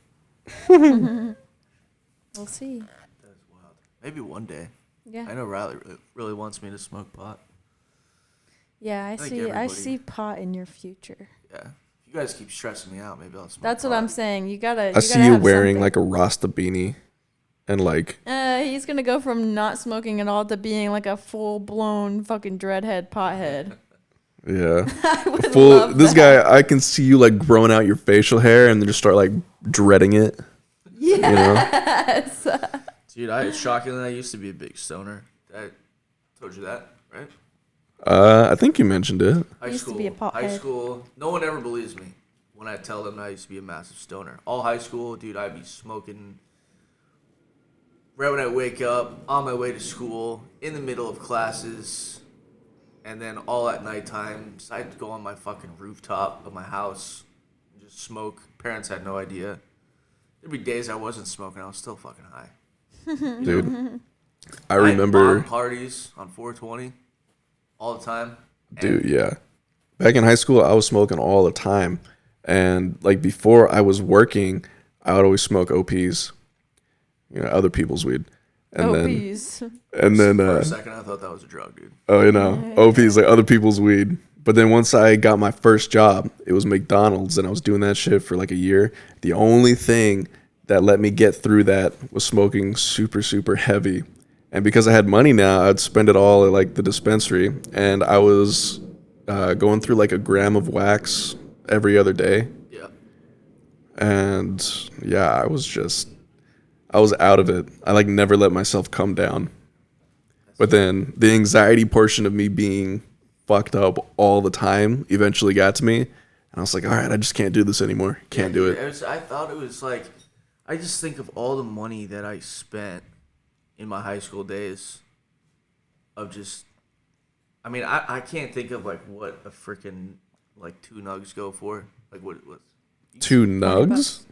We'll see. That's wild. Maybe one day. Yeah. I know Riley really wants me to smoke pot. Yeah, I think see. I everybody- see pot in your future. Yeah. If you guys keep stressing me out, maybe I'll smoke That's pot. what I'm saying. You gotta. I see you wearing like a Rasta beanie and like He's gonna go from not smoking at all to being like a full blown fucking dreadhead pothead. yeah. I would Full love this that. guy I can see you like growing out your facial hair and then just start like dreading it. Yes. Dude, shockingly, I used to be a big stoner. I told you that, right? I think you mentioned it. Used to be a pothead. High school, no one ever believes me when I tell them I used to be a massive stoner. All high school, dude, I'd be smoking right when I wake up, on my way to school, in the middle of classes, and then all at nighttime. So I'd go on my fucking rooftop of my house and just smoke. Parents had no idea. There'd be days I wasn't smoking, I was still fucking high. Dude. I had remember bomb parties on 420 all the time. Dude, yeah. Back in high school, I was smoking all the time. And like before I was working, I would always smoke OPs, other people's weed. And OPs. then For a second, I thought that was a drug, dude. OPs, like other people's weed. But then once I got my first job, it was McDonald's, and I was doing that shit for like a year. The only thing that let me get through that was smoking super, super heavy. And because I had money now, I'd spend it all at like the dispensary. And I was going through like a gram of wax every other day. Yeah. And yeah, I was out of it. I like never let myself come down. But then the anxiety portion of me being fucked up all the time eventually got to me. And I was like, all right, I just can't do this anymore. Can't do it. I thought it was like, I just think of all the money that I spent in my high school days of just, I mean, I can't think of like what a freaking like 2 nugs go for. Like what it was. 2 nugs?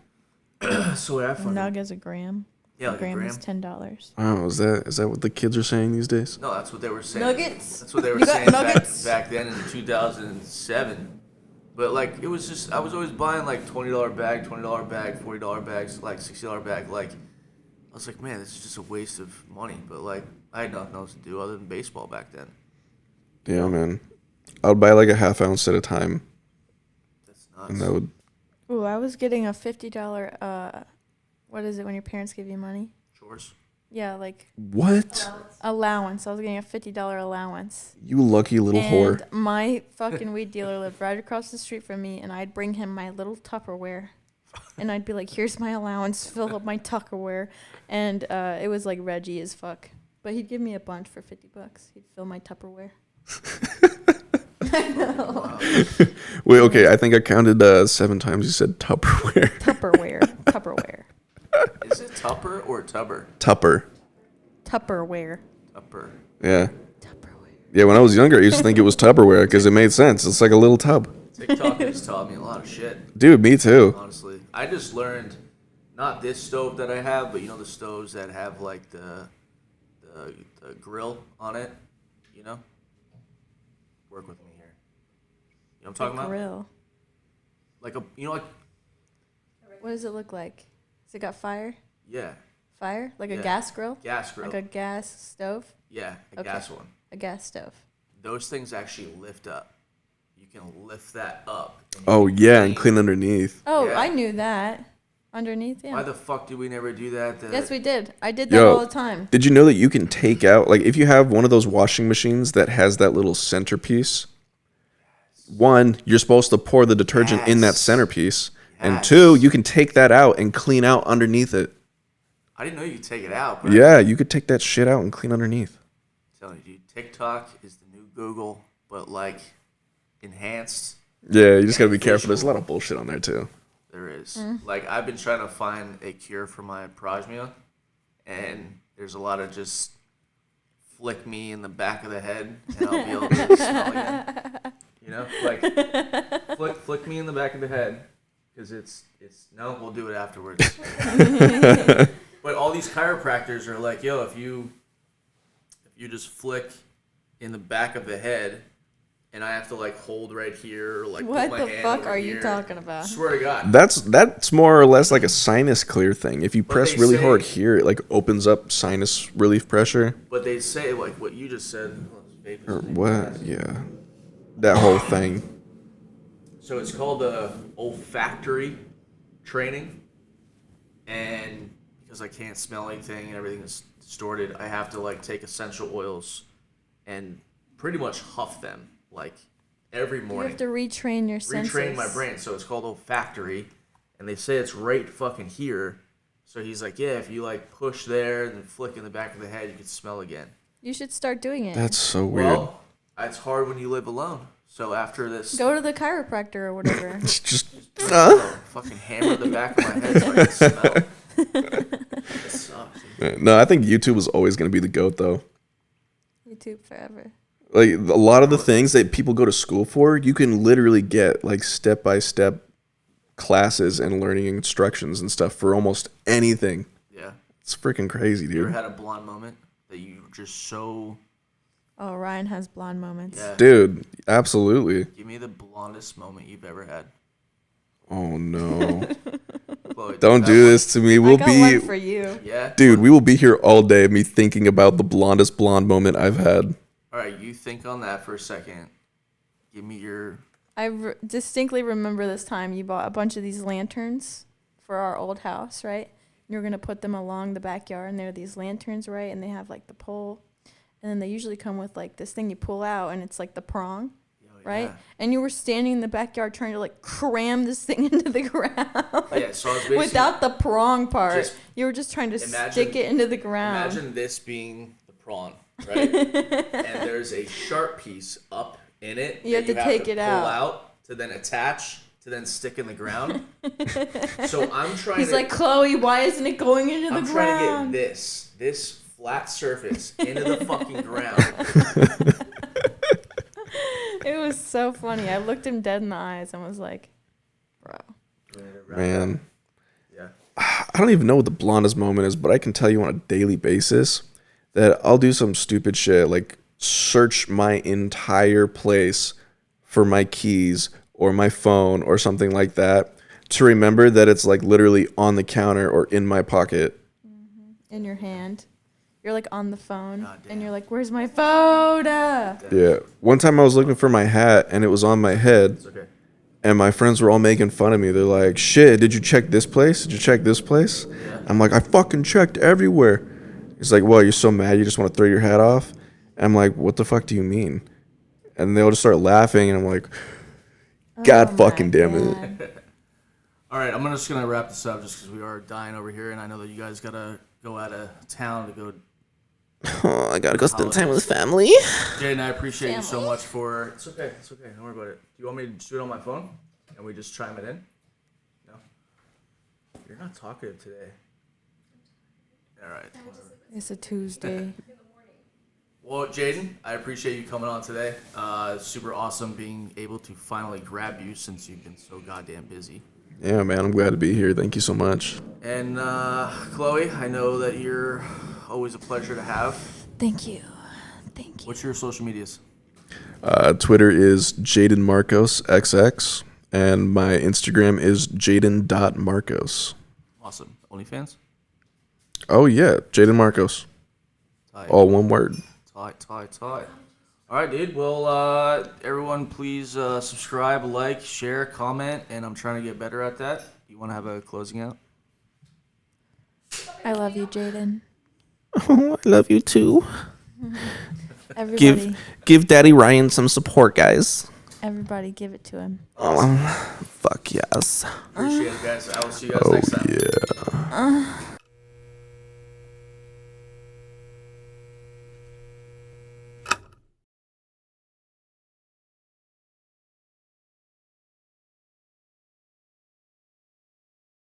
So I A fucking, nug is a gram. yeah, A like gram a is gram. $10. Oh, is that what the kids are saying these days? No, that's what they were saying. Nuggets. That's what they were You got saying nuggets? back then in 2007. But like it was just, I was always buying like $20 bag, $20 bag, $40 bags, like $60 bag. Like I was like, man, this is just a waste of money. But like I had nothing else to do other than baseball back then. Yeah, man. I would buy like a half ounce at a time. That's nuts. And that would Ooh, I was getting a $50, what is it when your parents give you money? Chores. Yeah, like What? allowance. I was getting a $50 allowance. You lucky little whore. And my fucking weed dealer lived right across the street from me, and I'd bring him my little Tupperware. And I'd be like, here's my allowance, fill up my Tupperware. And it was like Reggie as fuck. But he'd give me a bunch for $50. He'd fill my Tupperware. I know. Wait, okay, I think I counted 7 times you said Tupperware. Tupperware. Is it Tupper or Tubber? Tupper. Tupperware. Tupper. Yeah. Tupperware. Yeah, when I was younger, I used to think it was Tupperware because it made sense. It's like a little tub. TikTok has taught me a lot of shit. Dude, me too. Honestly, I just learned, not this stove that I have, but you know the stoves that have like the grill on it. You know, work with me here. You know what I'm talking about? Grill. Like like What does it look like? Has it got fire? yeah, Fire? Like a Yeah. gas grill? gas grill. Like a gas stove? Yeah, a Okay. gas one. A gas stove. Those things actually lift up. You can lift that up. and you Oh, can yeah, and clean underneath. Oh, Yeah. I knew that. Underneath, yeah. Why the fuck did we never do that? Yes, we did. I did that Yo. all the time. Did you know that you can take out, like, if you have one of those washing machines that has that little centerpiece, one, you're supposed to pour the detergent in that Yes. centerpiece. And Yes. two, you can take that out and clean out underneath it. I didn't know you could take it out. But Yeah, you could take that shit out and clean underneath. I'm telling you, dude, TikTok is the new Google, but like enhanced. Yeah, you just gotta be careful. There's a lot of bullshit on there too. There is. Like, I've been trying to find a cure for my prosmia, and there's a lot of just flick me in the back of the head, and I'll be able to smell again. You know, like flick me in the back of the head, because it's no, we'll do it afterwards. But all these chiropractors are like, yo, if you just flick in the back of the head, and I have to like hold right here, or like What put my the hand fuck over are here. you talking about? Swear to God. That's more or less like a sinus clear thing. If you press they really say- hard here, it like opens up sinus relief pressure. But they say like what you just said. Or what? Yeah. That whole thing. So it's called olfactory training, and because I can't smell anything and everything is distorted, I have to like take essential oils and pretty much huff them like every You morning. have to retrain your senses. Retrain my brain. So it's called olfactory, and they say it's right fucking here. So he's like, yeah, if you like push there and then flick in the back of the head, you can smell again. You should start doing it. That's so weird. Well, it's hard when you live alone. So after this, Go to the chiropractor or whatever. It's just fucking hammer the back of my head so I can smell. It sucks. no, I think YouTube was always gonna be the GOAT though. YouTube forever. Like a lot of the things that people go to school for, you can literally get like step by step classes and learning instructions and stuff for almost anything. Yeah. It's freaking crazy, You ever dude. had a blonde moment that you were just so... Oh, Ryan has blonde moments. Yeah. Dude, absolutely. Give me the blondest moment you've ever had. Oh no. Chloe, Don't that do one- this to me. I We'll got be one for you. Yeah? dude, we will be here all day me thinking about the blondest blonde moment I've had. All right, you think on that for a second. Give me your... I distinctly remember this time you bought a bunch of these lanterns for our old house, right? You were going to put them along the backyard, and they're these lanterns, right? And they have like the pole. And then they usually come with like this thing you pull out, and it's like the prong, right? Yeah. And you were standing in the backyard trying to like cram this thing into the ground. Yeah, so I was basically... Without the prong part. Just You were just trying to imagine- stick it into the ground. Imagine this being the prawn, right? And there's a sharp piece up in it. You have that to take it pull out. to then attach to then stick in the ground. So I'm trying He's to... like, Chloe, why isn't it going into the I'm trying ground? to get this flat surface into the fucking ground. It was so funny. I looked him dead in the eyes and was like, bro. Man. Yeah. I don't even know what the blondest moment is, but I can tell you on a daily basis that I'll do some stupid shit like search my entire place for my keys or my phone or something like that to remember that it's like literally on the counter or in my pocket. In your hand. You're like on the phone. Goddamn. And you're like, where's my phone? Yeah. One time I was looking for my hat and it was on my head. It's okay. And my friends were all making fun of me. They're like, shit, did you check this place? Did you check this place? Yeah. I'm like, I fucking checked everywhere. He's like, well, you're so mad you just want to throw your hat off? And I'm like, what the fuck do you mean? And they'll just start laughing. And I'm like, God Oh fucking my damn it. God. All right, I'm just going to wrap this up just because we are dying over here, and I know that you guys got to go out of town to go. Oh, I gotta go spend time with family. Jayden, I appreciate you so Family. much for... It's okay. Don't worry about it. Do you want me to just do it on my phone? And we just chime it in? No? You're not talkative today. All right. It's a Tuesday. Well, Jayden, I appreciate you coming on today. Super awesome being able to finally grab you since you've been so goddamn busy. Yeah, man, I'm glad to be here. Thank you so much. And Chloe, I know that you're always a pleasure to have. Thank you. Thank you. What's your social medias? Twitter is Jayden Marcos XX, and my Instagram is Jayden.Marcos. Awesome. OnlyFans? Oh, yeah, Jayden Marcos. Tight. All one word. Tight. All right, dude. Well, everyone, please subscribe, like, share, comment, and I'm trying to get better at that. You want to have a closing out? I love you, Jayden. Oh, I love you too. Everybody. Give Daddy Ryan some support, guys. Everybody give it to him. Fuck yes. Appreciate it, guys. I will see you guys next time. Yeah.